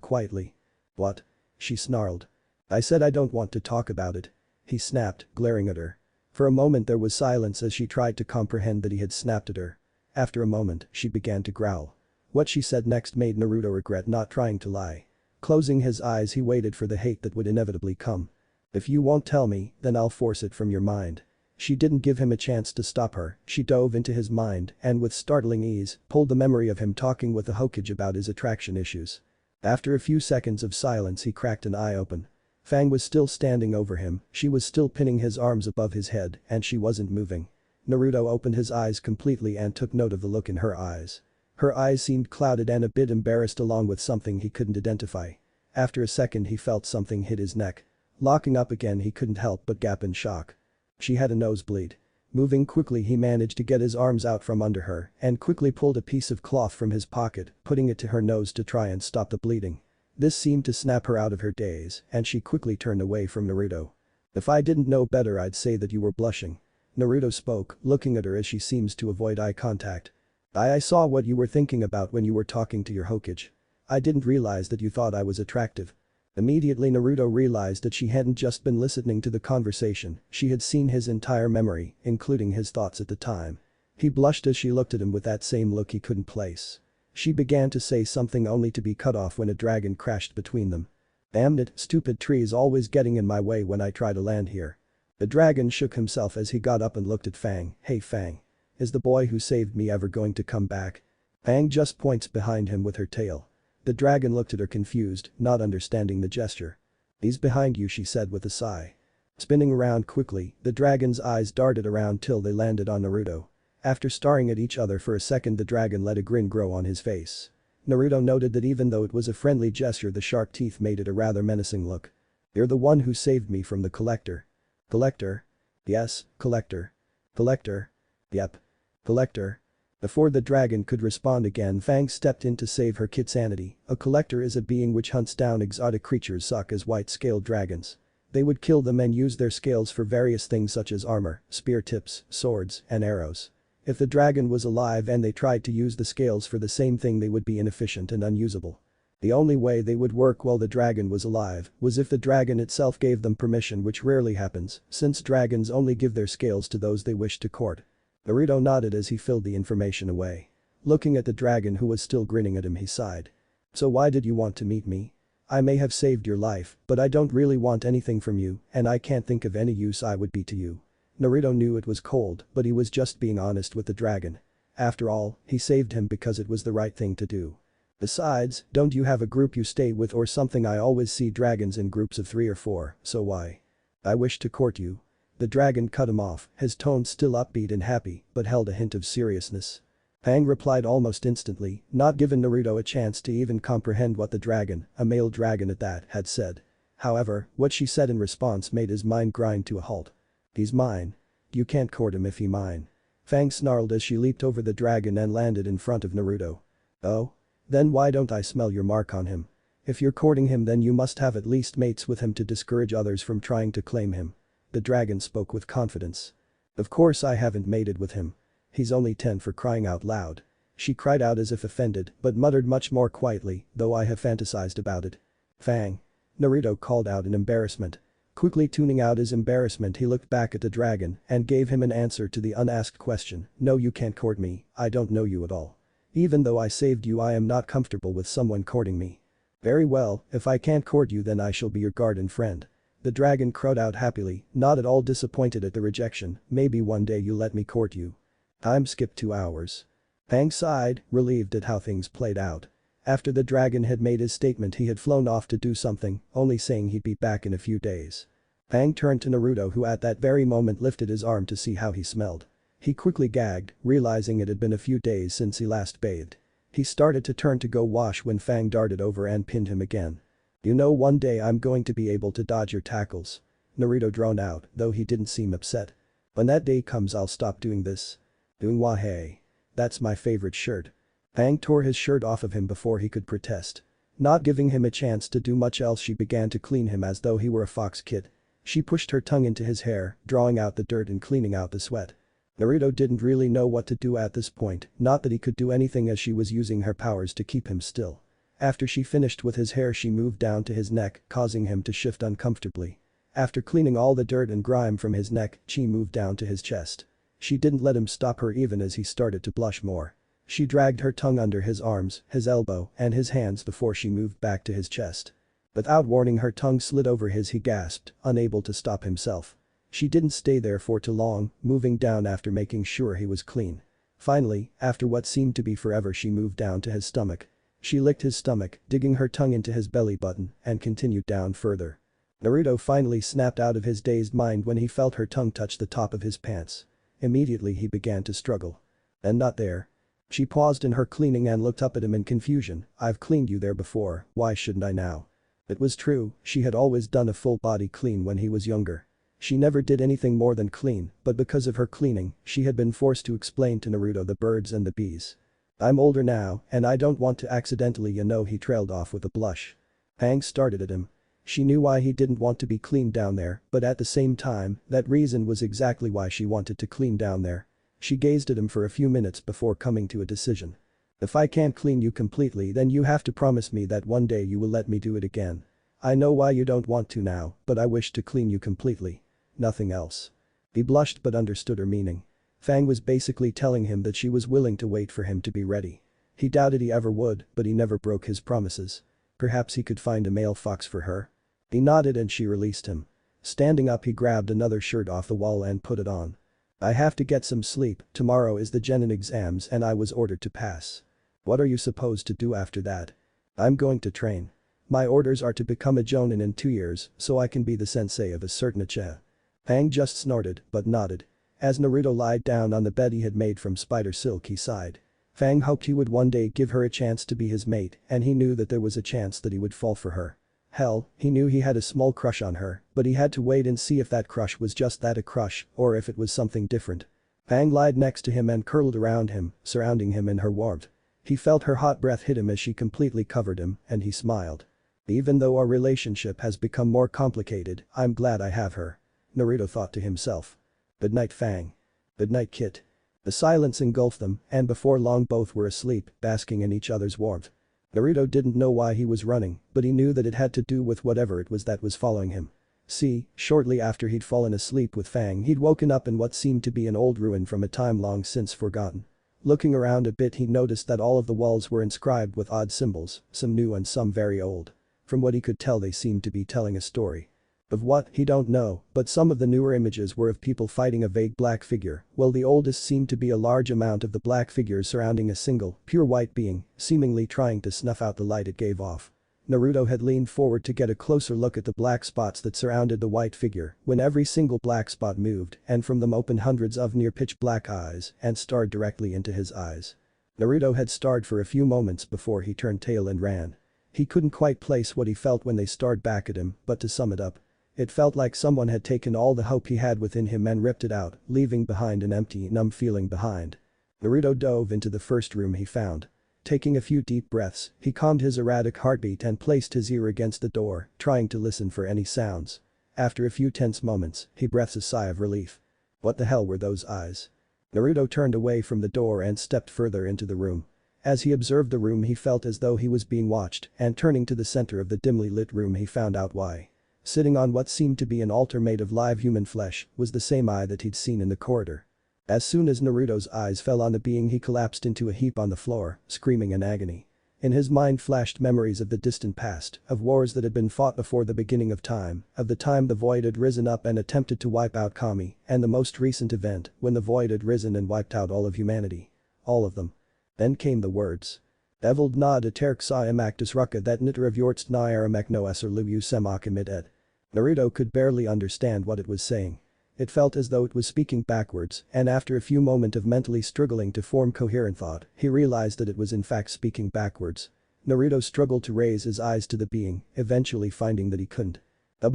quietly. What? She snarled. I said I don't want to talk about it. He snapped, glaring at her. For a moment there was silence as she tried to comprehend that he had snapped at her. After a moment, she began to growl. What she said next made Naruto regret not trying to lie. Closing his eyes, he waited for the hate that would inevitably come. If you won't tell me, then I'll force it from your mind. She didn't give him a chance to stop her, she dove into his mind and with startling ease, pulled the memory of him talking with the Hokage about his attraction issues. After a few seconds of silence he cracked an eye open. Fang was still standing over him, she was still pinning his arms above his head and she wasn't moving. Naruto opened his eyes completely and took note of the look in her eyes. Her eyes seemed clouded and a bit embarrassed along with something he couldn't identify. After a second he felt something hit his neck. Locking up again he couldn't help but gap in shock. She had a nosebleed. Moving quickly he managed to get his arms out from under her and quickly pulled a piece of cloth from his pocket, putting it to her nose to try and stop the bleeding. This seemed to snap her out of her daze and she quickly turned away from Naruto. If I didn't know better I'd say that you were blushing. Naruto spoke, looking at her as she seems to avoid eye contact. I saw what you were thinking about when you were talking to your Hokage. I didn't realize that you thought I was attractive. Immediately Naruto realized that she hadn't just been listening to the conversation, she had seen his entire memory, including his thoughts at the time. He blushed as she looked at him with that same look he couldn't place. She began to say something only to be cut off when a dragon crashed between them. Damn it, stupid tree is always getting in my way when I try to land here. The dragon shook himself as he got up and looked at Fang. Hey Fang. Is the boy who saved me ever going to come back? Fang just points behind him with her tail. The dragon looked at her confused, not understanding the gesture. He's behind you, she said with a sigh. Spinning around quickly, the dragon's eyes darted around till they landed on Naruto. After staring at each other for a second the dragon let a grin grow on his face. Naruto noted that even though it was a friendly gesture the sharp teeth made it a rather menacing look. You're the one who saved me from the collector. Collector? Yes, collector. Collector? Yep. Collector. Before the dragon could respond again Fang stepped in to save her Kitsanity. A collector is a being which hunts down exotic creatures such as white-scaled dragons. They would kill them and use their scales for various things such as armor, spear tips, swords, and arrows. If the dragon was alive and they tried to use the scales for the same thing they would be inefficient and unusable. The only way they would work while the dragon was alive was if the dragon itself gave them permission, which rarely happens since dragons only give their scales to those they wish to court. Naruto nodded as he filled the information away. Looking at the dragon who was still grinning at him he sighed. So why did you want to meet me? I may have saved your life, but I don't really want anything from you and I can't think of any use I would be to you. Naruto knew it was cold, but he was just being honest with the dragon. After all, he saved him because it was the right thing to do. Besides, don't you have a group you stay with or something? I always see dragons in groups of 3 or 4, so why? I wish to court you. The dragon cut him off, his tone still upbeat and happy, but held a hint of seriousness. Fang replied almost instantly, not giving Naruto a chance to even comprehend what the dragon, a male dragon at that, had said. However, what she said in response made his mind grind to a halt. He's mine. You can't court him if he's mine. Fang snarled as she leaped over the dragon and landed in front of Naruto. Oh? Then why don't I smell your mark on him? If you're courting him then you must have at least mates with him to discourage others from trying to claim him. The dragon spoke with confidence. Of course I haven't mated with him. He's only 10 for crying out loud. She cried out as if offended but muttered much more quietly, though I have fantasized about it. Fang. Naruto called out in embarrassment. Quickly tuning out his embarrassment he looked back at the dragon and gave him an answer to the unasked question. No, you can't court me, I don't know you at all. Even though I saved you I am not comfortable with someone courting me. Very well, if I can't court you then I shall be your guard and friend. The dragon crowed out happily, not at all disappointed at the rejection. Maybe one day you let me court you. Time skipped 2 hours. Fang sighed, relieved at how things played out. After the dragon had made his statement he had flown off to do something, only saying he'd be back in a few days. Fang turned to Naruto who at that very moment lifted his arm to see how he smelled. He quickly gagged, realizing it had been a few days since he last bathed. He started to turn to go wash when Fang darted over and pinned him again. You know, one day I'm going to be able to dodge your tackles. Naruto droned out, though he didn't seem upset. When that day comes I'll stop doing this. Doing what? Hey. That's my favorite shirt. Fang tore his shirt off of him before he could protest. Not giving him a chance to do much else she began to clean him as though he were a fox kid. She pushed her tongue into his hair, drawing out the dirt and cleaning out the sweat. Naruto didn't really know what to do at this point, not that he could do anything as she was using her powers to keep him still. After she finished with his hair she moved down to his neck, causing him to shift uncomfortably. After cleaning all the dirt and grime from his neck, she moved down to his chest. She didn't let him stop her even as he started to blush more. She dragged her tongue under his arms, his elbow, and his hands before she moved back to his chest. Without warning, her tongue slid over his. He gasped, unable to stop himself. She didn't stay there for too long, moving down after making sure he was clean. Finally, after what seemed to be forever, she moved down to his stomach. She licked his stomach, digging her tongue into his belly button, and continued down further. Naruto finally snapped out of his dazed mind when he felt her tongue touch the top of his pants. Immediately he began to struggle. And not there. She paused in her cleaning and looked up at him in confusion. I've cleaned you there before, why shouldn't I now? It was true, she had always done a full body clean when he was younger. She never did anything more than clean, but because of her cleaning, she had been forced to explain to Naruto the birds and the bees. I'm older now, and I don't want to accidentally, he trailed off with a blush. Fang started at him. She knew why he didn't want to be cleaned down there, but at the same time, that reason was exactly why she wanted to clean down there. She gazed at him for a few minutes before coming to a decision. If I can't clean you completely, then you have to promise me that one day you will let me do it again. I know why you don't want to now, but I wish to clean you completely. Nothing else. He blushed but understood her meaning. Fang was basically telling him that she was willing to wait for him to be ready. He doubted he ever would, but he never broke his promises. Perhaps he could find a male fox for her. He nodded and she released him. Standing up, he grabbed another shirt off the wall and put it on. I have to get some sleep, tomorrow is the genin exams and I was ordered to pass. What are you supposed to do after that? I'm going to train. My orders are to become a jonin in 2 years, so I can be the sensei of a certain Uchiha. Fang just snorted, but nodded. As Naruto lied down on the bed he had made from spider silk, he sighed. Fang hoped he would one day give her a chance to be his mate, and he knew that there was a chance that he would fall for her. Hell, he knew he had a small crush on her, but he had to wait and see if that crush was just that, a crush, or if it was something different. Fang lied next to him and curled around him, surrounding him in her warmth. He felt her hot breath hit him as she completely covered him, and he smiled. Even though our relationship has become more complicated, I'm glad I have her. Naruto thought to himself. Good night, Fang. Good night, Kit. The silence engulfed them, and before long both were asleep, basking in each other's warmth. Naruto didn't know why he was running, but he knew that it had to do with whatever it was that was following him. See, shortly after he'd fallen asleep with Fang, he'd woken up in what seemed to be an old ruin from a time long since forgotten. Looking around a bit, he noticed that all of the walls were inscribed with odd symbols, some new and some very old. From what he could tell, they seemed to be telling a story. Of what, he don't know, but some of the newer images were of people fighting a vague black figure, while the oldest seemed to be a large amount of the black figures surrounding a single, pure white being, seemingly trying to snuff out the light it gave off. Naruto had leaned forward to get a closer look at the black spots that surrounded the white figure, when every single black spot moved, and from them opened hundreds of near-pitch black eyes, and stared directly into his eyes. Naruto had stared for a few moments before he turned tail and ran. He couldn't quite place what he felt when they stared back at him, but to sum it up, it felt like someone had taken all the hope he had within him and ripped it out, leaving behind an empty, numb feeling behind. Naruto dove into the first room he found. Taking a few deep breaths, he calmed his erratic heartbeat and placed his ear against the door, trying to listen for any sounds. After a few tense moments, he breathed a sigh of relief. What the hell were those eyes? Naruto turned away from the door and stepped further into the room. As he observed the room, he felt as though he was being watched, and turning to the center of the dimly lit room, he found out why. Sitting on what seemed to be an altar made of live human flesh was the same eye that he'd seen in the corridor. As soon as Naruto's eyes fell on the being, he collapsed into a heap on the floor, screaming in agony. In his mind flashed memories of the distant past, of wars that had been fought before the beginning of time, of the time the Void had risen up and attempted to wipe out Kami, and the most recent event when the Void had risen and wiped out all of humanity. All of them. Then came the words. Evald na de terk sa emaktus ruka that niter of yortst na aramek no esser liu semak emit ed. Naruto could barely understand what it was saying. It felt as though it was speaking backwards, and after a few moments of mentally struggling to form coherent thought, he realized that it was in fact speaking backwards. Naruto struggled to raise his eyes to the being, eventually finding that he couldn't. What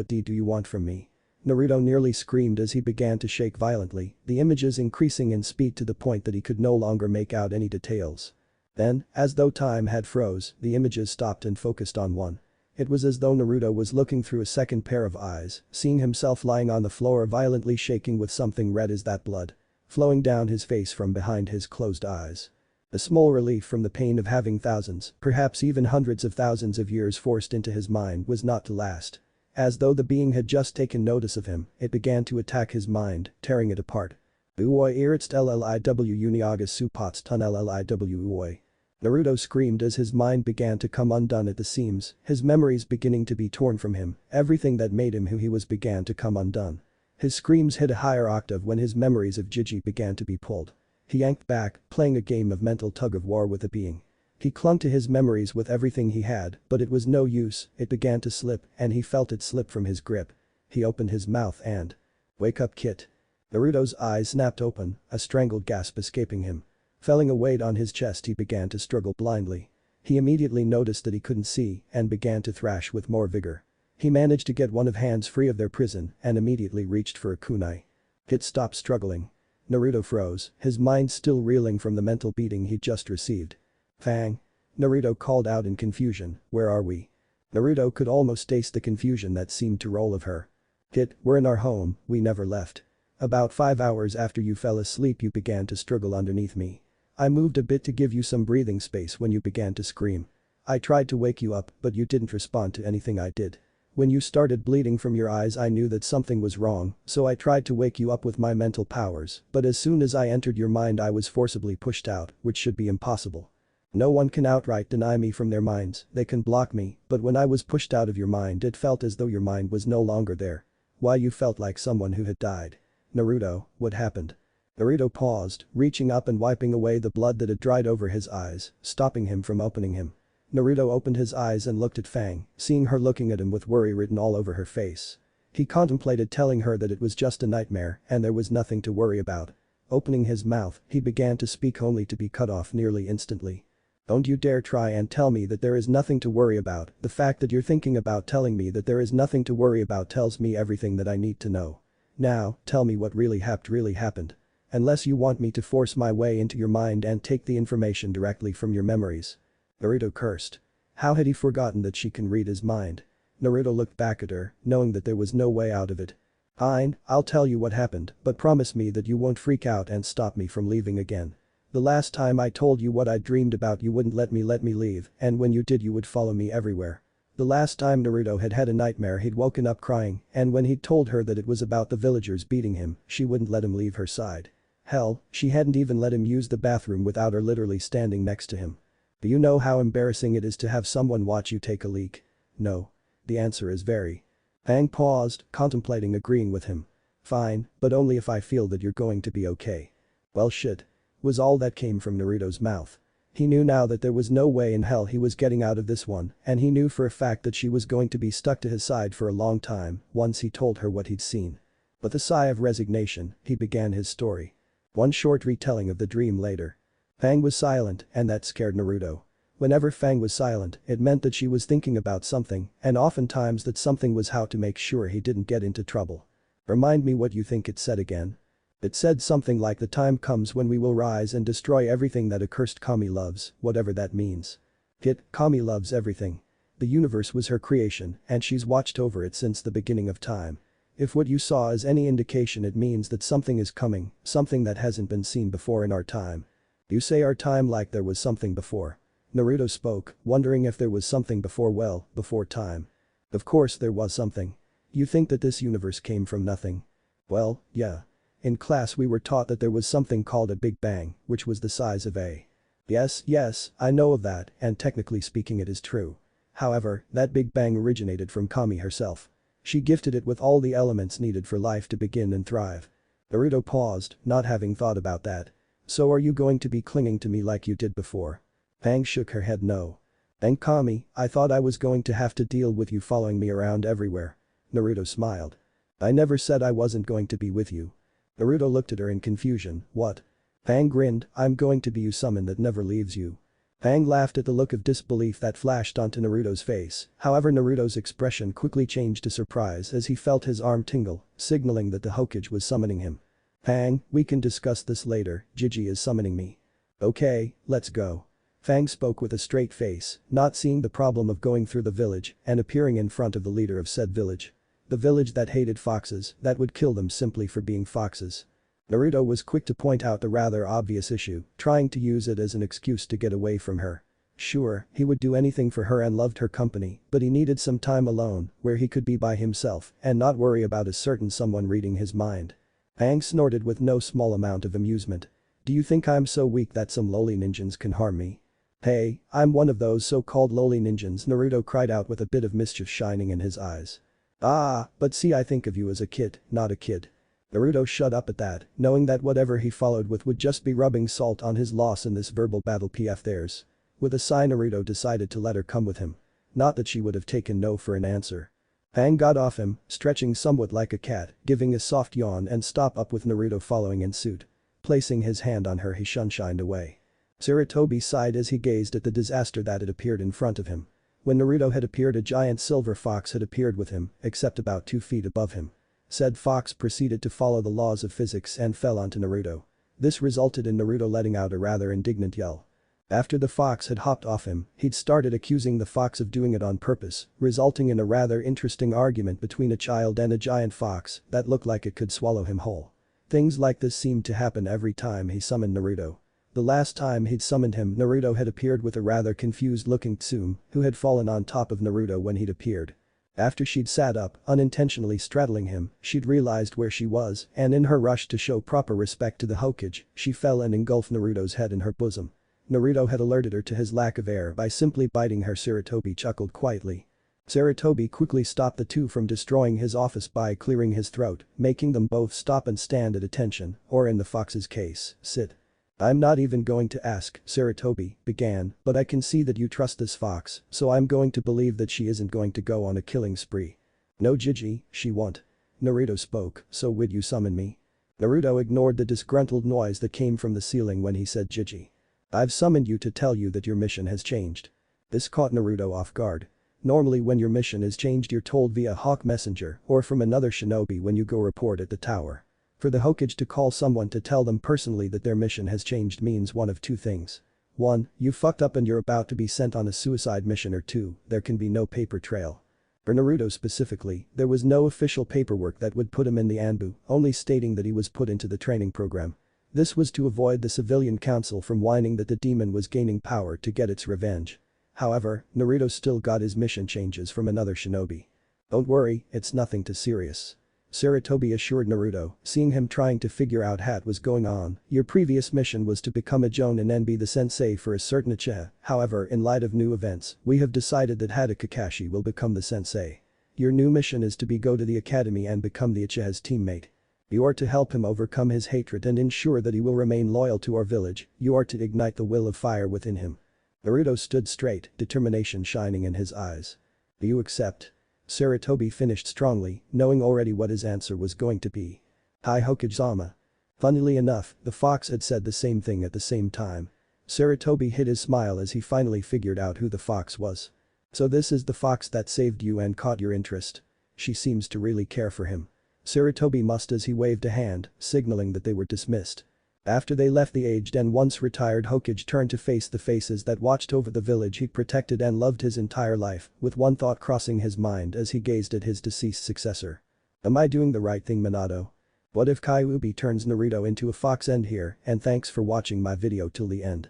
do you want from me? Naruto nearly screamed as he began to shake violently, the images increasing in speed to the point that he could no longer make out any details. Then, as though time had froze, the images stopped and focused on one. It was as though Naruto was looking through a second pair of eyes, seeing himself lying on the floor violently shaking with something red as that blood flowing down his face from behind his closed eyes. A small relief from the pain of having thousands, perhaps even hundreds of thousands of years forced into his mind was not to last. As though the being had just taken notice of him, it began to attack his mind, tearing it apart. Uoi iritst lliw uniagas supots tun lliw uoi. Naruto screamed as his mind began to come undone at the seams, his memories beginning to be torn from him, everything that made him who he was began to come undone. His screams hit a higher octave when his memories of Gigi began to be pulled. He yanked back, playing a game of mental tug-of-war with the being. He clung to his memories with everything he had, but it was no use, it began to slip and he felt it slip from his grip. He opened his mouth and… "Wake up, Kit." Naruto's eyes snapped open, a strangled gasp escaping him. Feeling a weight on his chest he began to struggle blindly. He immediately noticed that he couldn't see and began to thrash with more vigor. He managed to get one of hands free of their prison and immediately reached for a kunai. Kit stopped struggling. Naruto froze, his mind still reeling from the mental beating he'd just received. "Fang." Naruto called out in confusion, "Where are we?" Naruto could almost taste the confusion that seemed to roll of her. "Kit, we're in our home, we never left. About 5 hours after you fell asleep you began to struggle underneath me. I moved a bit to give you some breathing space when you began to scream. I tried to wake you up but you didn't respond to anything I did. When you started bleeding from your eyes I knew that something was wrong, so I tried to wake you up with my mental powers, but as soon as I entered your mind I was forcibly pushed out, which should be impossible. No one can outright deny me from their minds, they can block me, but when I was pushed out of your mind it felt as though your mind was no longer there. Why you felt like someone who had died. Naruto, what happened?" Naruto paused, reaching up and wiping away the blood that had dried over his eyes, stopping him from opening him. Naruto opened his eyes and looked at Fang, seeing her looking at him with worry written all over her face. He contemplated telling her that it was just a nightmare and there was nothing to worry about. Opening his mouth, he began to speak only to be cut off nearly instantly. "Don't you dare try and tell me that there is nothing to worry about, the fact that you're thinking about telling me that there is nothing to worry about tells me everything that I need to know. Now, tell me what really happened. Unless you want me to force my way into your mind and take the information directly from your memories." Naruto cursed. How had he forgotten that she can read his mind? Naruto looked back at her, knowing that there was no way out of it. "Fine, I'll tell you what happened, but promise me that you won't freak out and stop me from leaving again. The last time I told you what I dreamed about you wouldn't let me leave, and when you did you would follow me everywhere." The last time Naruto had had a nightmare he'd woken up crying, and when he'd told her that it was about the villagers beating him, she wouldn't let him leave her side. Hell, she hadn't even let him use the bathroom without her literally standing next to him. Do you know how embarrassing it is to have someone watch you take a leak? No. The answer is very. Fang paused, contemplating agreeing with him. "Fine, but only if I feel that you're going to be okay." "Well shit." Was all that came from Naruto's mouth. He knew now that there was no way in hell he was getting out of this one, and he knew for a fact that she was going to be stuck to his side for a long time once he told her what he'd seen. With a sigh of resignation, he began his story. One short retelling of the dream later. Fang was silent and that scared Naruto. Whenever Fang was silent, it meant that she was thinking about something, and oftentimes that something was how to make sure he didn't get into trouble. "Remind me what you think it said again." "It said something like the time comes when we will rise and destroy everything that accursed Kami loves, whatever that means." Kit, Kami loves everything. The universe was her creation and she's watched over it since the beginning of time. If what you saw is any indication it means that something is coming, something that hasn't been seen before in our time. You say our time like there was something before. Naruto spoke, wondering if there was something before time. Of course there was something. You think that this universe came from nothing? Well, yeah. In class we were taught that there was something called a Big Bang, which was the size of a. Yes, I know of that, and technically speaking it is true. However, that Big Bang originated from Kami herself. She gifted it with all the elements needed for life to begin and thrive. Naruto paused, not having thought about that. So are you going to be clinging to me like you did before? Fang shook her head no. And Kami, I thought I was going to have to deal with you following me around everywhere. Naruto smiled. I never said I wasn't going to be with you. Naruto looked at her in confusion, what? Fang grinned, I'm going to be you summon that never leaves you. Fang laughed at the look of disbelief that flashed onto Naruto's face, however Naruto's expression quickly changed to surprise as he felt his arm tingle, signaling that the Hokage was summoning him. Fang, we can discuss this later, Gigi is summoning me. Okay, let's go. Fang spoke with a straight face, not seeing the problem of going through the village and appearing in front of the leader of said village. The village that hated foxes, that would kill them simply for being foxes. Naruto was quick to point out the rather obvious issue, trying to use it as an excuse to get away from her. Sure, he would do anything for her and loved her company, but he needed some time alone, where he could be by himself and not worry about a certain someone reading his mind. Fang snorted with no small amount of amusement. Do you think I'm so weak that some lowly ninjas can harm me? Hey, I'm one of those so-called lowly ninjas, Naruto cried out with a bit of mischief shining in his eyes. Ah, but see, I think of you as a kid, not a kid. Naruto shut up at that, knowing that whatever he followed with would just be rubbing salt on his loss in this verbal battle pf theirs. With a sigh, Naruto decided to let her come with him. Not that she would have taken no for an answer. Fang got off him, stretching somewhat like a cat, giving a soft yawn and stop up with Naruto following in suit. Placing his hand on her, he sunshined away. Sarutobi sighed as he gazed at the disaster that had appeared in front of him. When Naruto had appeared, a giant silver fox had appeared with him, except about 2 feet above him. Said fox proceeded to follow the laws of physics and fell onto Naruto. This resulted in Naruto letting out a rather indignant yell. After the fox had hopped off him, he'd started accusing the fox of doing it on purpose, resulting in a rather interesting argument between a child and a giant fox that looked like it could swallow him whole. Things like this seemed to happen every time he summoned Naruto. The last time he'd summoned him, Naruto had appeared with a rather confused-looking Tsume, who had fallen on top of Naruto when he'd appeared. After she'd sat up, unintentionally straddling him, she'd realized where she was, and in her rush to show proper respect to the Hokage, she fell and engulfed Naruto's head in her bosom. Naruto had alerted her to his lack of air by simply biting her. Sarutobi chuckled quietly. Sarutobi quickly stopped the two from destroying his office by clearing his throat, making them both stop and stand at attention, or in the fox's case, sit. I'm not even going to ask, Sarutobi began, but I can see that you trust this fox, so I'm going to believe that she isn't going to go on a killing spree. No Jiji, she won't. Naruto spoke, so would you summon me? Naruto ignored the disgruntled noise that came from the ceiling when he said Jiji. I've summoned you to tell you that your mission has changed. This caught Naruto off guard. Normally when your mission is changed, you're told via Hawk Messenger or from another shinobi when you go report at the tower. For the Hokage to call someone to tell them personally that their mission has changed means one of two things. 1. You fucked up and you're about to be sent on a suicide mission, or 2. There can be no paper trail. For Naruto specifically, there was no official paperwork that would put him in the Anbu, only stating that he was put into the training program. This was to avoid the civilian council from whining that the demon was gaining power to get its revenge. However, Naruto still got his mission changes from another shinobi. Don't worry, it's nothing too serious. Sarutobi assured Naruto, seeing him trying to figure out what was going on. Your previous mission was to become a jonin and be the sensei for a certain Uchiha. However, in light of new events, we have decided that Hada Kakashi will become the sensei. Your new mission is to go to the academy and become the Uchiha's teammate. You are to help him overcome his hatred and ensure that he will remain loyal to our village. You are to ignite the will of fire within him. Naruto stood straight, determination shining in his eyes. Do you accept? Sarutobi finished strongly, knowing already what his answer was going to be. Hi Hokage-sama. Funnily enough, the fox had said the same thing at the same time. Sarutobi hid his smile as he finally figured out who the fox was. So this is the fox that saved you and caught your interest. She seems to really care for him. Sarutobi must, as he waved a hand, signaling that they were dismissed. After they left, the aged and once retired Hokage turned to face the faces that watched over the village he protected and loved his entire life, with one thought crossing his mind as he gazed at his deceased successor. Am I doing the right thing, Minato? What if Kyuubi turns Naruto into a fox? End here, and thanks for watching my video till the end.